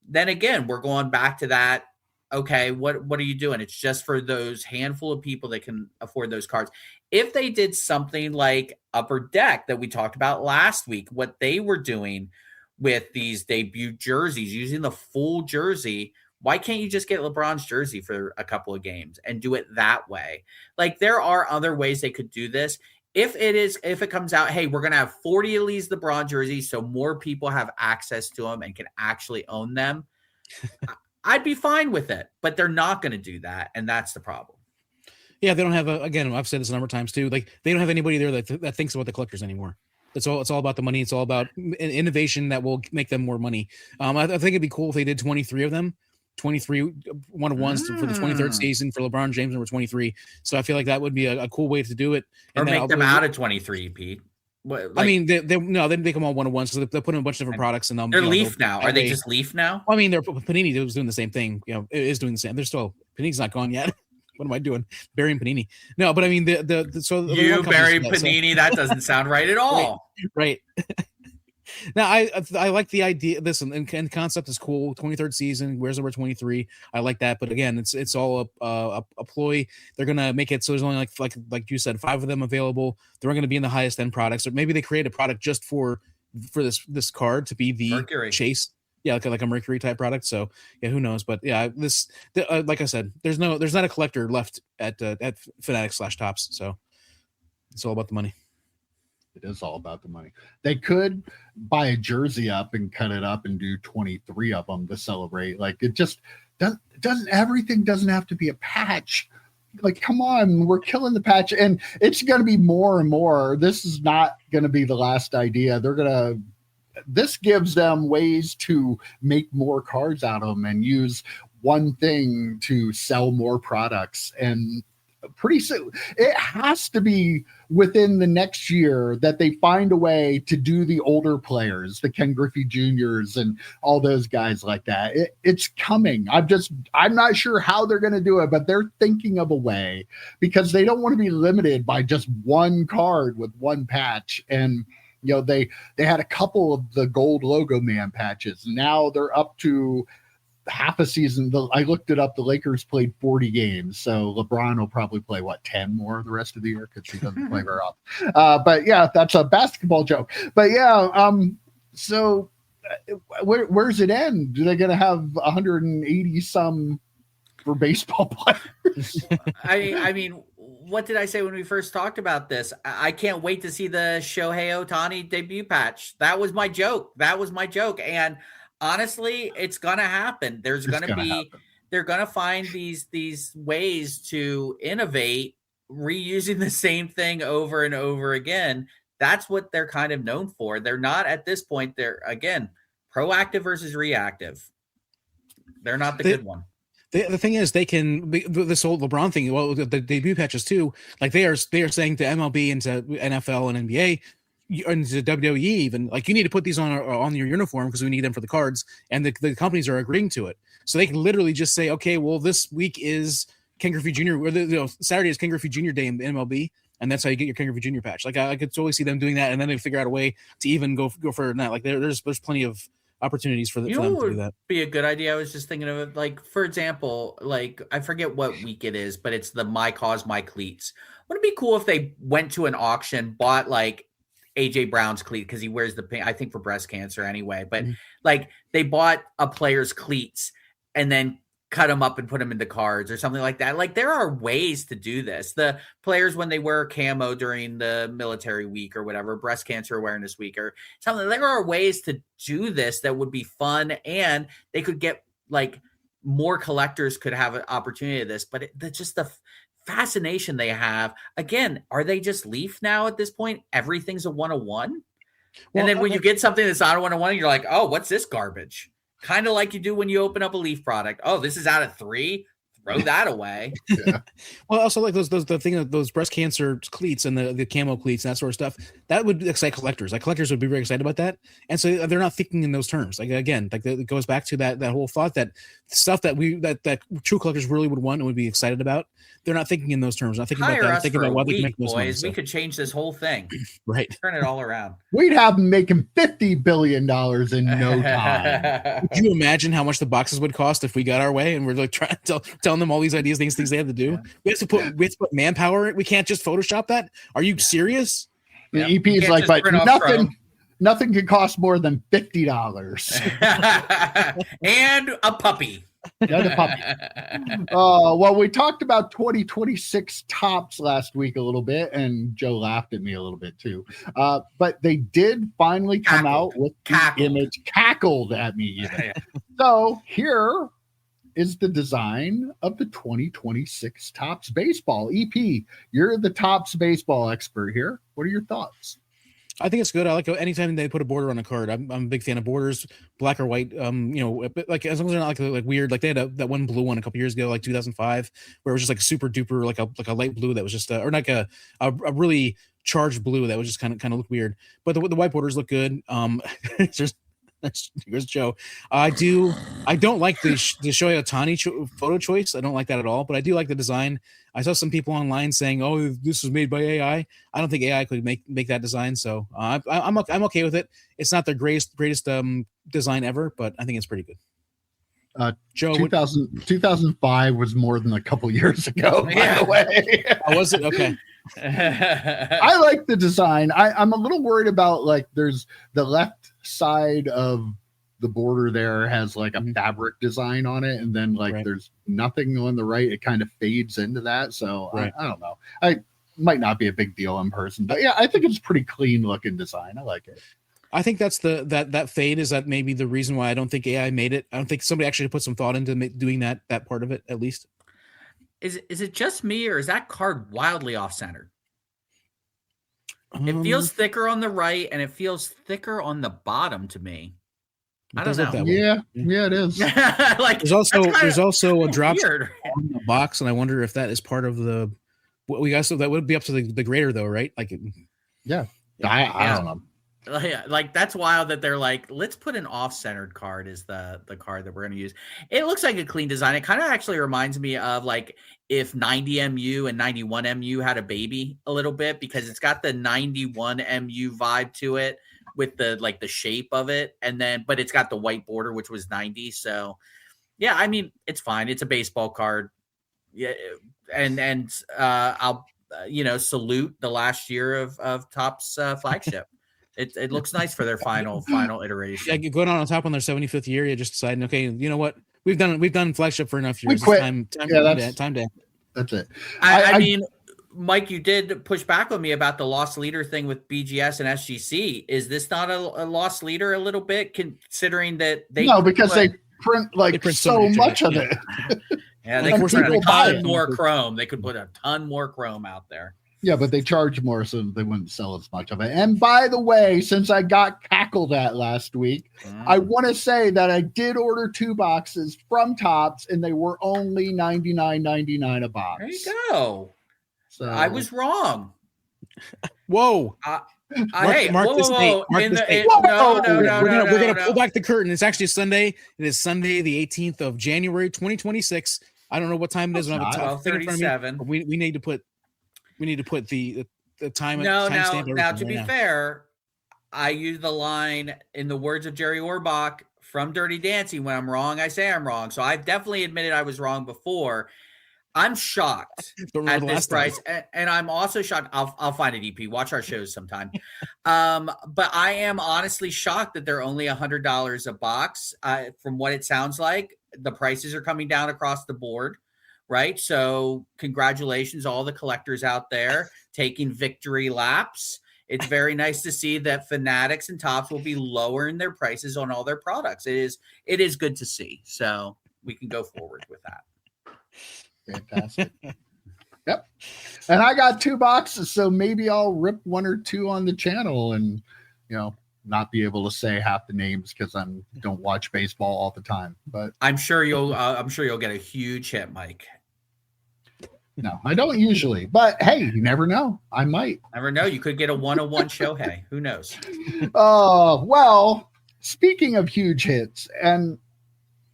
then again, we're going back to that. Okay, what are you doing? It's just for those handful of people that can afford those cards. If they did something like Upper Deck that we talked about last week, what they were doing with these debut jerseys, using the full jersey, why can't you just get LeBron's jersey for a couple of games and do it that way? Like there are other ways they could do this. If it comes out, hey, we're going to have 40 of these LeBron jerseys so more people have access to them and can actually own them, I'd be fine with it. But they're not going to do that, and that's the problem. Yeah, they don't have again, I've said this a number of times too, like they don't have anybody there that thinks about the collectors anymore. It's all about the money. It's all about innovation that will make them more money. I think it'd be cool if they did 23 of them. 23 1-of-1s for the 23rd season for LeBron James, number 23. So I feel like that would be a cool way to do it. Or make them out of 23, Pete. What, like, I mean, they make them all 1-of-1s. So they'll put in a bunch of different products, and they're Leaf now. Are they just Leaf now? I mean, Panini was doing the same thing. You know, it is doing the same. They're still Panini's not gone yet. What am I doing? Burying Panini? No, but I mean, so you bury Panini. That doesn't sound right at all. Right. Now, I like the idea. Listen, and concept is cool. 23rd season, where's number 23? I like that, but again, it's all a ploy. They're gonna make it so there's only like you said, 5 of them available. They're going to be in the highest end products, or maybe they create a product just for this card to be the Mercury. Chase. Yeah, like a Mercury type product. So yeah, who knows? But yeah, like I said, there's not a collector left at Fanatics / Topps. So it's all about the money. It is all about the money. They could buy a jersey up and cut it up and do 23 of them to celebrate. Like it just everything doesn't have to be a patch. Like, come on, we're killing the patch, and it's going to be more and more. This is not going to be the last idea. This gives them ways to make more cards out of them and use one thing to sell more products. And pretty soon, it has to be within the next year that they find a way to do the older players, the Ken Griffey Juniors and all those guys like that. It's coming. I'm not sure how they're going to do it, but they're thinking of a way because they don't want to be limited by just one card with one patch. And you know, they had a couple of the gold logo man patches. Now they're up to half a season. I looked it up. The Lakers played 40 games. So LeBron will probably play 10 more the rest of the year because he doesn't play very often. But yeah, that's a basketball joke. But yeah, so where's it end? Do they going to have 180 some for baseball players? I mean, what did I say when we first talked about this? I can't wait to see the Shohei Ohtani debut patch. That was my joke. And honestly, it's gonna happen. They're gonna find these ways to innovate, reusing the same thing over and over again. That's what they're kind of known for. They're not at this point. They're again proactive versus reactive. They're not the good one. The thing is, they can this whole LeBron thing. Well, the debut patches too. Like they are saying to MLB and to NFL and NBA and to WWE even, like, you need to put these on your uniform because we need them for the cards, and the companies are agreeing to it. So they can literally just say, okay, well, this week is Ken Griffey Jr. or Saturday is Ken Griffey Jr. Day in MLB, and that's how you get your Ken Griffey Jr. patch. Like I could totally see them doing that, and then they figure out a way to even go further than that. Like there's plenty of opportunities for them to do that. Be a good idea. I was just thinking of it, like, for example, like I forget what week it is, but it's the My Cause My Cleats. Wouldn't it be cool if they went to an auction, bought like AJ Brown's cleat because he wears the paint, I think, for breast cancer anyway, but like they bought a player's cleats and then cut them up and put them into cards or something like that. Like there are ways to do this. The players, when they wear camo during the military week or whatever, breast cancer awareness week or something, there are ways to do this that would be fun, and they could get like more collectors could have an opportunity of this. But just the fascination they have, again, are they just Leaf now at this point? Everything's a 101. Well, and then when you get something that's not a 101, you're like, oh, what's this garbage? Kind of like you do when you open up a Leaf product. Oh, this is out of 3. Throw that away. Yeah. Well, also like those breast cancer cleats and the camo cleats and that sort of stuff, that would excite collectors. Like collectors would be very excited about that, and so they're not thinking in those terms. Like again, like it goes back to that whole thought that stuff that true collectors really would want and would be excited about. They're not thinking in those terms. Not thinking about that. They're thinking about what they can make most money. We could change this whole thing. Right. Turn it all around. We'd have them making $50 billion in no time. Could you imagine how much the boxes would cost if we got our way and we're like trying to telling them all these ideas, things they have to do? Yeah. We have to put manpower in. We can't just Photoshop that. Are you serious? The EP is like, but nothing can cost more than $50. And a puppy. Well, we talked about 2026 tops last week a little bit, and Joe laughed at me a little bit too. But they did finally come out with the image, cackled at me even. So here is the design of the 2026 Topps Baseball. EP, you're the Topps Baseball expert here. What are your thoughts? I think it's good. I like anytime they put a border on a card. I'm a big fan of borders, black or white. Like as long as they're not like weird. Like they had that one blue one a couple years ago, like 2005, where it was just like super duper, like a light blue that was just or like a really charged blue that was just kind of look weird. But the white borders look good. Here's Joe. I don't like the Shohei Ohtani photo choice. I don't like that at all. But I do like the design. I saw some people online saying, "Oh, this was made by AI." I don't think AI could make that design. So I'm okay with it. It's not the greatest design ever, but I think it's pretty good. Joe, 2005 was more than a couple years ago, by the way. Oh, was it? Okay. I like the design. I'm a little worried about, like, there's the left side of the border there has like a fabric design on it, and then like there's nothing on the right. It kind of fades into that. So I don't know. I might not be a big deal in person, but yeah, I think it's pretty clean looking design. I like it. I think that's that fade is that maybe the reason why I don't think AI made it. I don't think somebody actually put some thought into doing that part of it at least. Is it just me, or is that card wildly off-centered? It feels thicker on the right, and it feels thicker on the bottom to me. I don't know. Yeah, it is. Like there's also a drop on the box, and I wonder if that is part of the. What we got, so that would be up to the grader, though, right? Like, yeah. I don't know. Like that's wild that they're like, let's put an off-centered card as the card that we're going to use. It looks like a clean design. It kind of actually reminds me of like if 90 MU and 91 MU had a baby a little bit, because it's got the 91 MU vibe to it with the like the shape of it, and then but it's got the white border, which was 90. So yeah, I mean, it's fine. It's a baseball card. Yeah, and I'll salute the last year of Topps flagship. It looks nice for their final iteration. Yeah, going on top on their 75th year, you're just deciding, okay, you know what? We've done flagship for enough years. We quit. Time to. That's it. I mean, Mike, you did push back on me about the lost leader thing with BGS and SGC. Is this not a lost leader a little bit, considering that they because they print so much of it. Yeah, they could put a ton more chrome. They could put a ton more chrome out there. Yeah, but they charge more, so they wouldn't sell as much of it. And by the way, since I got cackled at last week, I want to say that I did order 2 boxes from Topps, and they were only $99.99 a box. There you go. So I was wrong. Whoa. Mark this date. No. We're gonna pull back the curtain. It's actually Sunday. It is Sunday, the 18th of January, 2026. I don't know what time it is. 12:37. We need to put the time. Now to be fair, I use the line in the words of Jerry Orbach from Dirty Dancing: when I'm wrong, I say I'm wrong. So I've definitely admitted I was wrong before. I'm shocked at this price, and I'm also shocked. I'll find an EP. Watch our shows sometime. But I am honestly shocked that they're only $100 a box. From what it sounds like, the prices are coming down across the board, right? So congratulations, all the collectors out there taking victory laps. It's very nice to see that Fanatics and Topps will be lowering their prices on all their products. It is good to see. So we can go forward with that. Fantastic. Yep. And I got 2 boxes, so maybe I'll rip 1 or 2 on the channel and, not be able to say half the names because I don't watch baseball all the time. But I'm sure you'll get a huge hit, Mike. No, I don't usually. But hey, you never know. I might. Never know. You could get a 101 Shohei. Who knows? Oh, well, speaking of huge hits, and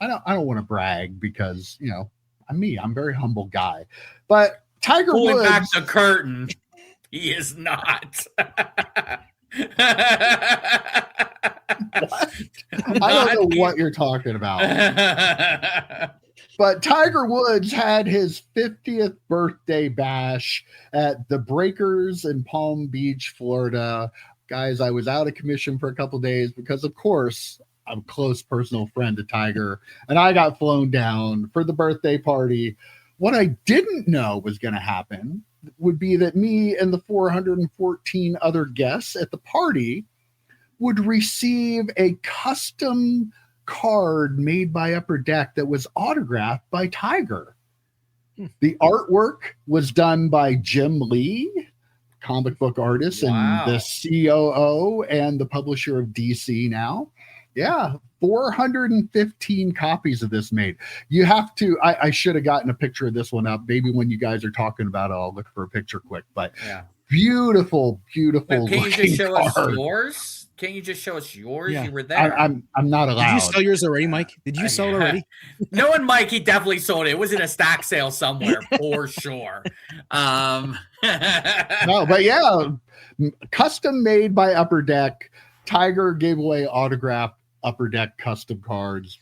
I don't want to brag because, I'm a very humble guy, but Tiger Pulling Woods back the curtain. He is not. I don't know what you're talking about. But Tiger Woods had his 50th birthday bash at the Breakers in Palm Beach, Florida. Guys, I was out of commission for a couple days because, of course, I'm a close personal friend to Tiger, and I got flown down for the birthday party. What I didn't know was going to happen would be that me and the 414 other guests at the party would receive a custom card made by Upper Deck that was autographed by Tiger. The artwork was done by Jim Lee, comic book artist and the COO and the publisher of DC now. Yeah, 415 copies of this made. You have to, I should have gotten a picture of this one up. Maybe when you guys are talking about it, I'll look for a picture quick. But beautiful. But can you just show us yours? Can you just show us yours? Yeah. You were there. I'm not allowed. Did you sell yours already, Mike? Did you sell it already? Knowing Mike, he definitely sold it. It was in a stack sale somewhere for sure. No, but yeah, custom made by Upper Deck. Tiger gave away autographed Upper Deck custom cards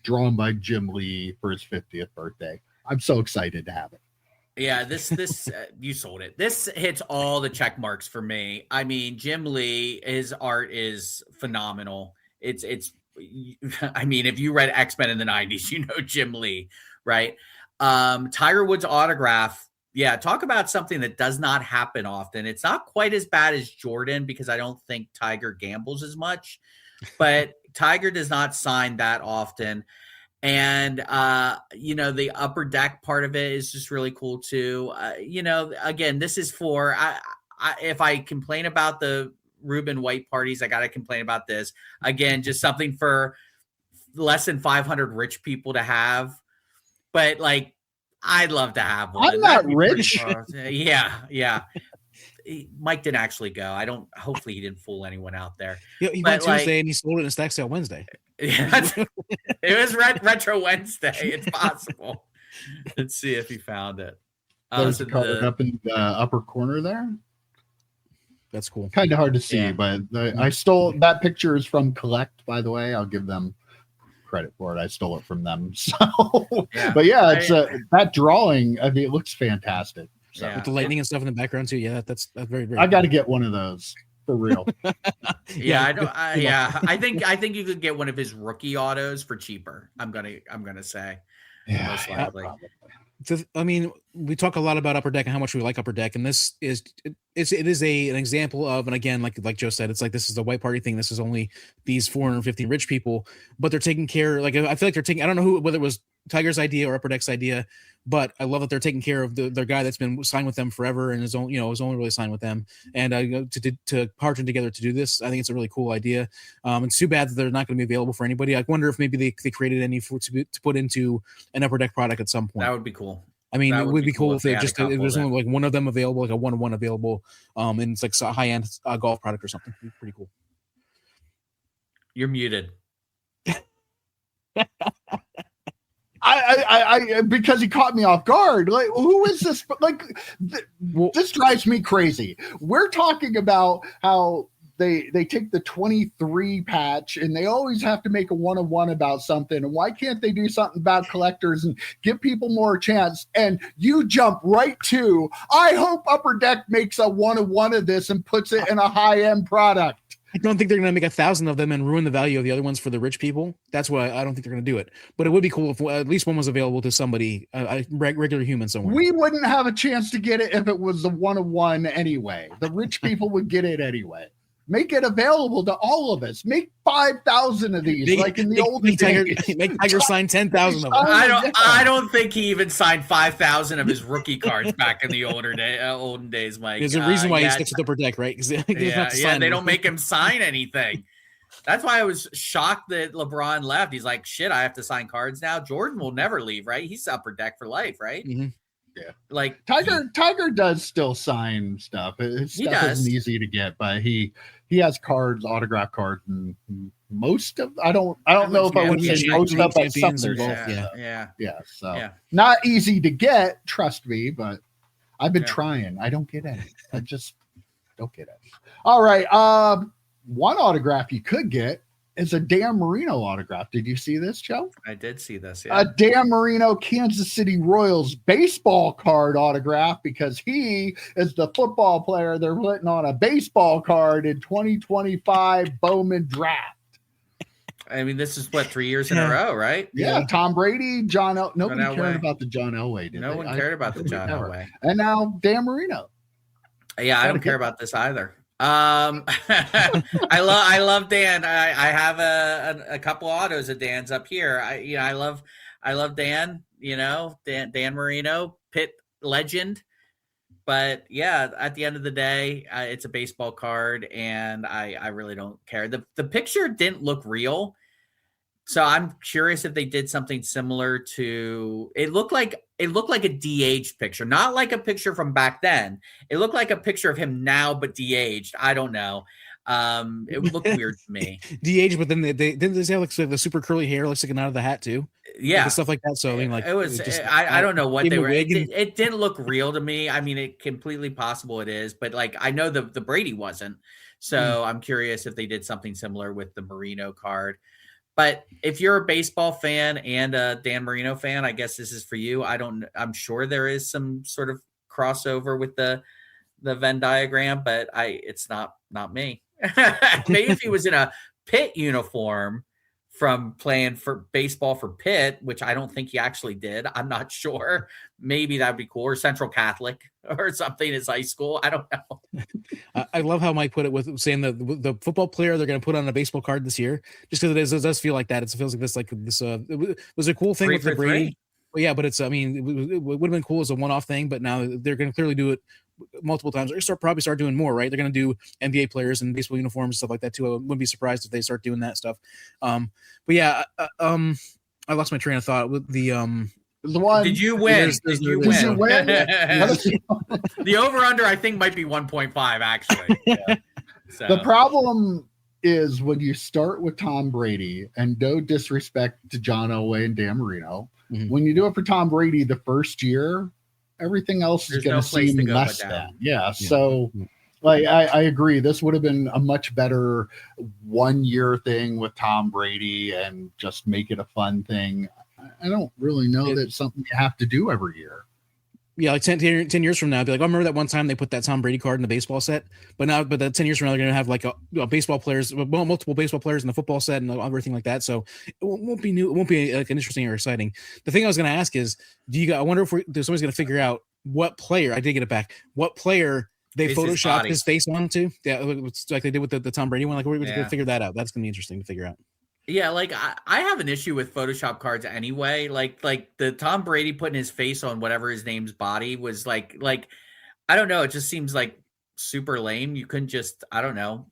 drawn by Jim Lee for his 50th birthday. I'm so excited to have it. Yeah, this you sold it. This hits all the check marks for me. I mean, Jim Lee, his art is phenomenal. It's I mean, if you read X-Men in the 90s, you know Jim Lee, right? Tiger Woods autograph. Yeah, talk about something that does not happen often. It's not quite as bad as Jordan because I don't think Tiger gambles as much, but Tiger does not sign that often. And, the Upper Deck part of it is just really cool too. Again, this is for, if I complain about the Ruben White parties, I got to complain about this. Again, just something for less than 500 rich people to have. But I'd love to have one. I'm not rich. Yeah. Mike didn't actually go. Hopefully he didn't fool anyone out there. Yeah, he went Tuesday and he sold it in a stack sale Wednesday. Yeah, it was Retro Wednesday. It's possible. Let's see if he found it. There's a card up in the upper corner there. That's cool. Kind of hard to see, but I stole that picture is from Collect, by the way. I'll give them credit for it. I stole it from them. So, but yeah, it's that drawing. I mean, it looks fantastic. So. With the lightning and stuff in the background too. Yeah, that's very, very. I got to get one of those for real. I think you could get one of his rookie autos for cheaper. I'm gonna say, most likely. I mean, we talk a lot about Upper Deck and how much we like Upper Deck, and this is an example of, and again, like Joe said, it's like this is the white party thing. This is only these 450 rich people, but they're taking care. Like I feel like they're taking. I don't know whether it was Tiger's idea or Upper Deck's idea, but I love that they're taking care of their guy that's been signed with them forever and is only really signed with them, and to partner together to do this, I think it's a really cool idea. It's too bad that they're not going to be available for anybody. I wonder if maybe they created any to put into an Upper Deck product at some point. That would be cool. I mean, it would be cool if it was only like one of them available, like a 1-on-1 available, and it's like a high-end golf product or something. It'd be pretty cool. You're muted. I because he caught me off guard. Like, who is this? Like, this drives me crazy. We're talking about how they take the 23 patch and they always have to make a 1-on-1 about something. And why can't they do something about collectors and give people more chance? And you jump right to, I hope Upper Deck makes a 1-on-1 of this and puts it in a high-end product. I don't think they're going to make 1,000 of them and ruin the value of the other ones for the rich people. That's why I don't think they're going to do it. But it would be cool if at least one was available to somebody, a regular human somewhere. We wouldn't have a chance to get it if it was the 1-on-1 anyway. The rich people would get it anyway. Make it available to all of us. Make 5,000 of these, like in the old days. Make Tiger sign 10,000 of them. I don't think he even signed 5,000 of his rookie cards back in the olden days, Mike. There's a reason why he sticks with Upper Deck, right? They don't make him sign anything. That's why I was shocked that LeBron left. He's like, shit, I have to sign cards now. Jordan will never leave, right? He's Upper Deck for life, right? Mm-hmm. Yeah, like Tiger does still sign stuff. His stuff isn't easy to get, but he has cards, autograph cards, and most of I don't know if I would say most of, but some So not easy to get, trust me. But I've been trying. I don't get any. I just don't get it. All right, one autograph you could get is a Dan Marino autograph. Did you see this, Joe? I did see this. Yeah. A Dan Marino Kansas City Royals baseball card autograph, because he is the football player they're putting on a baseball card in 2025 Bowman draft. I mean, this is what, 3 years in a row, right? Yeah. Tom Brady, John Elway. Nobody cared about the John Elway, did No one cared about the John Elway. And now Dan Marino. Yeah, I don't care about this either. I love Dan. I have a couple autos of Dan's up here. I love Dan, Dan Marino, Pitt legend. But yeah, at the end of the day, it's a baseball card and I really don't care. The picture didn't look real. So I'm curious if they did something similar to it looked like a de-aged picture, not like a picture from back then. It looked like a picture of him now, but de-aged. I don't know. It looked weird to me. De-aged, but then they have like the super curly hair like sticking out of the hat too. Yeah, stuff like that. So I mean, like it was. I don't know what they were. It didn't look real to me. I mean, it completely possible it is, but like I know the Brady wasn't. So I'm curious if they did something similar with the Marino card. But if you're a baseball fan and a Dan Marino fan, I guess this is for you. I'm sure there is some sort of crossover with the Venn diagram, but it's not me. Maybe if he was in a Pitt uniform from playing for baseball for Pitt, which I don't think he actually did. I'm not sure. Maybe that'd be cool. Or Central Catholic or something as high school. I don't know. I love how Mike put it with saying that the football player they're going to put on a baseball card this year, just because it does feel like that. It feels like this. It was a cool thing with the Brady. Well, yeah, but it's. I mean, it would have been cool as a one-off thing, but now they're going to clearly do it multiple times. They're probably start doing more, right? They're going to do NBA players and baseball uniforms and stuff like that too. I wouldn't be surprised if they start doing that stuff. But yeah, I lost my train of thought with the one. Did you win? Did you win? The over/under I think might be 1.5 actually. Yeah. So. The problem is when you start with Tom Brady, and no disrespect to John Elway and Dan Marino, when you do it for Tom Brady the first year, everything else is going to seem less than. Yeah. So like, I agree. This would have been a much better 1 year thing with Tom Brady and just make it a fun thing. I don't really know that it's something you have to do every year. Yeah, like 10 years from now, I'd be like, oh, remember that one time they put that Tom Brady card in the baseball set? But that 10 years from now, they're going to have like multiple baseball players in the football set and everything like that. So it won't be new. It won't be like interesting or exciting. The thing I was going to ask is, I wonder if somebody's going to figure out what player, I did get it back, what player they photoshopped his face onto. Yeah, like they did with the Tom Brady one. Like we're going to figure that out. That's going to be interesting to figure out. Yeah, like I have an issue with Photoshop cards anyway. Like the Tom Brady putting his face on whatever his name's body was like I don't know. It just seems like super lame. You couldn't just, I don't know,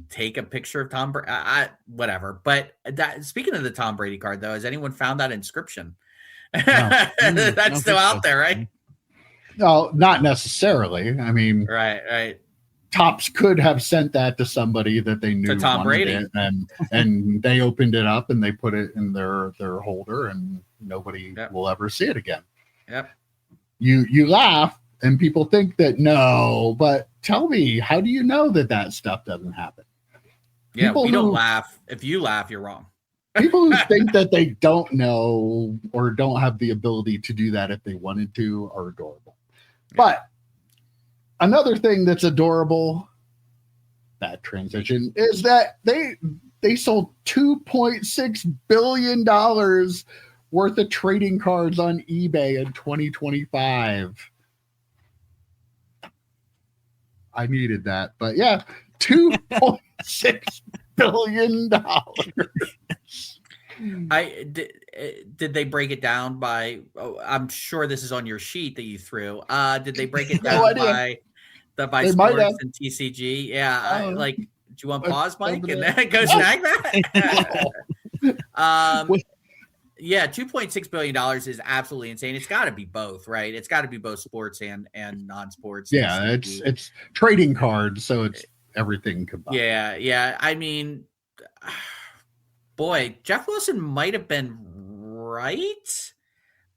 take a picture of Tom Brady. Whatever. But speaking of the Tom Brady card, though, has anyone found that inscription? No. That's still out there, right? No, not necessarily. I mean, right. Topps could have sent that to somebody that they knew to Tom Brady, and they opened it up and they put it in their holder, and nobody will ever see it again. Yep. You laugh, and people think that no, but tell me, how do you know that stuff doesn't happen? Yeah, people don't laugh. If you laugh, you're wrong. People who think that they don't know or don't have the ability to do that if they wanted to are adorable. Yeah. But another thing that's adorable, that transition, is that they sold $2.6 billion worth of trading cards on eBay in 2025. I needed that, but yeah, $2.6 billion. Did they break it down by? Oh, I'm sure this is on your sheet that you threw. Did they break it down by sports and TCG? Yeah, do you want to pause, Mike, and then go snag that? Yeah, $2.6 billion is absolutely insane. It's got to be both, right? It's got to be both sports and non-sports. Yeah, it's trading cards, so it's everything combined. Yeah. I mean, boy, Jeff Wilson might have been right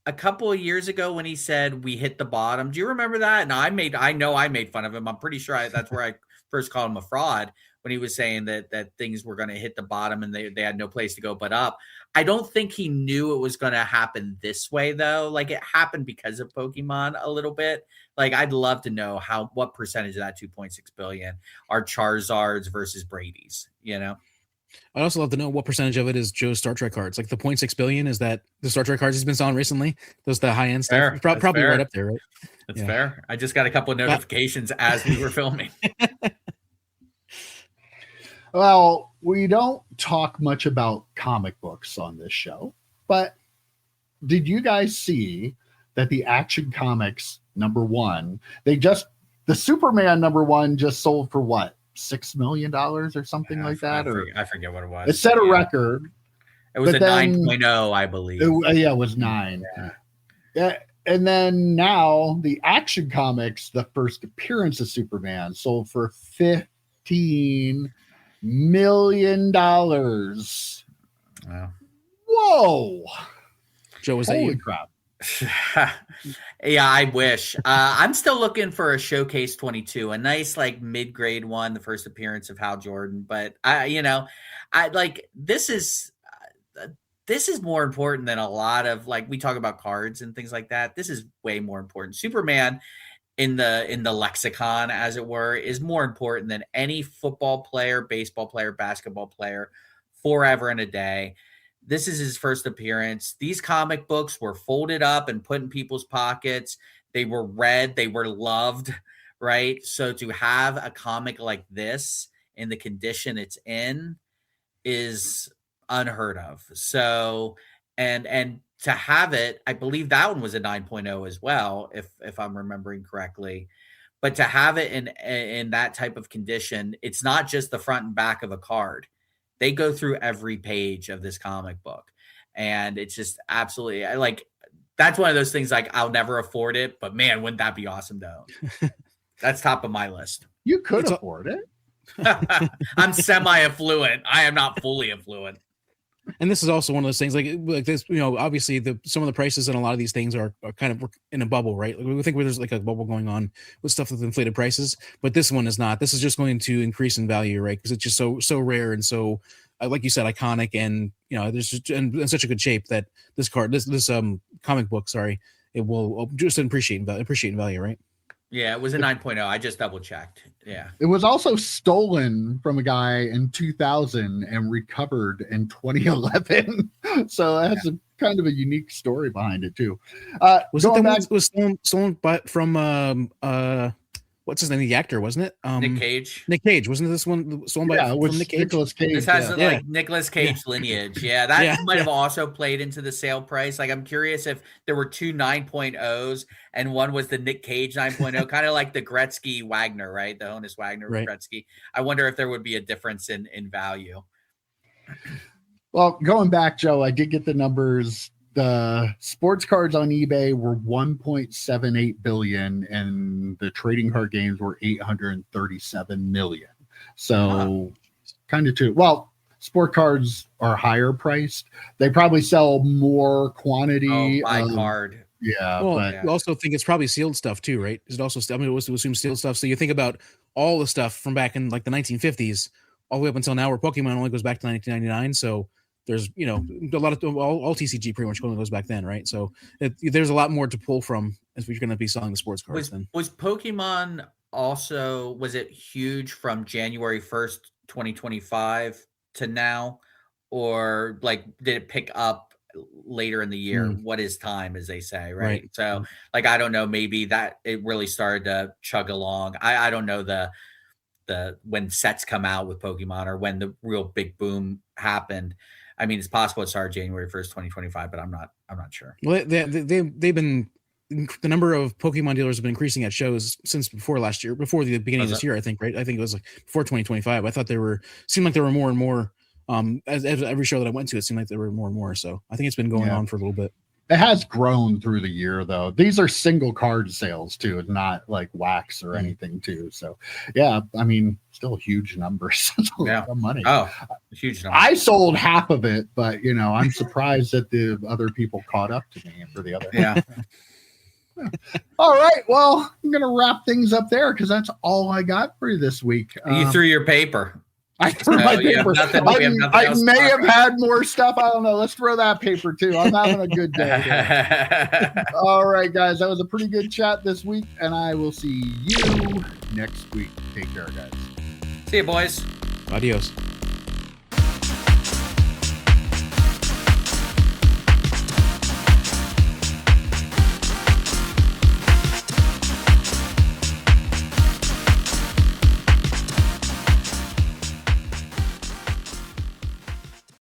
a couple of years ago when he said we hit the bottom. Do you remember that? And I know I made fun of him. I'm pretty sure that's where I first called him a fraud, when he was saying that things were going to hit the bottom and they had no place to go but up. I don't think he knew it was going to happen this way, though. Like, it happened because of Pokemon a little bit. Like, I'd love to know what percentage of that 2.6 billion are Charizards versus Brady's, you know? I'd also love to know what percentage of it is Joe's Star Trek cards. Like the 0.6 billion, is that the Star Trek cards he's been selling recently? Those the high end stuff? Probably right up there, right? That's fair. I just got a couple of notifications as we were filming. Well, we don't talk much about comic books on this show, but did you guys see that the Action Comics #1, the Superman #1 just sold for what? $6 million or something like that? I forget what it was. It set a record. It was a 9.0, I believe. It was 9. Yeah. And then now the Action Comics, the first appearance of Superman, sold for $15 million. Wow. Whoa. Joe, was holy that you? Crap. Yeah, I wish. I'm still looking for a Showcase 22, a nice like mid-grade one, the first appearance of Hal Jordan. But this is more important than a lot of, like, we talk about cards and things like that. This is way more important. Superman in the lexicon, as it were, is more important than any football player, baseball player, basketball player forever and a day. This is his first appearance. These comic books were folded up and put in people's pockets. They were read. They were loved, right? So to have a comic like this in the condition it's in is unheard of. So, and to have it, I believe that one was a 9.0 as well, if I'm remembering correctly. But to have it in that type of condition, it's not just the front and back of a card. They go through every page of this comic book, and it's just absolutely that's one of those things, like, I'll never afford it, but man, wouldn't that be awesome though? That's top of my list. You could afford it. I'm semi-affluent. I am not fully affluent. And this is also one of those things like this, obviously some of the prices and a lot of these things are kind of in a bubble, right? Like, we think there's like a bubble going on with stuff with inflated prices, but this one is not. This is just going to increase in value, right? Because it's just so rare and so, like you said, iconic, and there's just in such a good shape that this comic book, it will just appreciate in value, right? Yeah, it was a 9.0. I just double checked. Yeah. It was also stolen from a guy in 2000 and recovered in 2011. So that's a kind of a unique story behind it too. Was stolen from what's his name? The actor, wasn't it? Nick Cage. Nick Cage, wasn't this one stolen from Nick Cage? Nicolas Cage. This has like Nicolas Cage lineage. Yeah, that might have also played into the sale price. Like, I'm curious if there were two 9.0s and one was the Nick Cage 9.0, kind of like the Gretzky Wagner, right? The Honus Wagner Gretzky. I wonder if there would be a difference in value. Well, going back, Joe, I did get the numbers. The sports cards on eBay were 1.78 billion and the trading card games were 837 million. So kind of too. Well, sport cards are higher priced. They probably sell more quantity by card. Yeah. Well, you also think it's probably sealed stuff too, right? Is it also, it was to assume sealed stuff. So you think about all the stuff from back in like the 1950s all the way up until now, where Pokemon only goes back to 1999. So there's, a lot of all TCG pretty much only goes back then, right? So there's a lot more to pull from if we're going to be selling the sports cards. Was Pokemon also, was it huge from January 1st, 2025 to now? Or like, did it pick up later in the year? What is time, as they say, right? So like, I don't know, maybe that it really started to chug along. I don't know the when sets come out with Pokemon or when the real big boom happened. I mean, it's possible it started January 1st, 2025, but I'm not sure. Well, they've been, the number of Pokemon dealers have been increasing at shows since before last year, before the beginning of this year, I think, right? I think it was like before 2025. I thought seemed like there were more and more. As every show that I went to, it seemed like there were more and more. So I think it's been going on for a little bit. It has grown through the year, though. These are single card sales too. It's not like wax or anything too. So yeah, I mean, still huge numbers. That's a lot of money. Oh, huge numbers. I sold half of it, but I'm surprised that the other people caught up to me for the other. Yeah. All right. Well, I'm gonna wrap things up there because that's all I got for you this week. You threw your paper. I threw my paper. I may have had more stuff. I don't know. Let's throw that paper too. I'm having a good day. All right, guys. That was a pretty good chat this week, and I will see you next week. Take care, guys. See you, boys. Adios.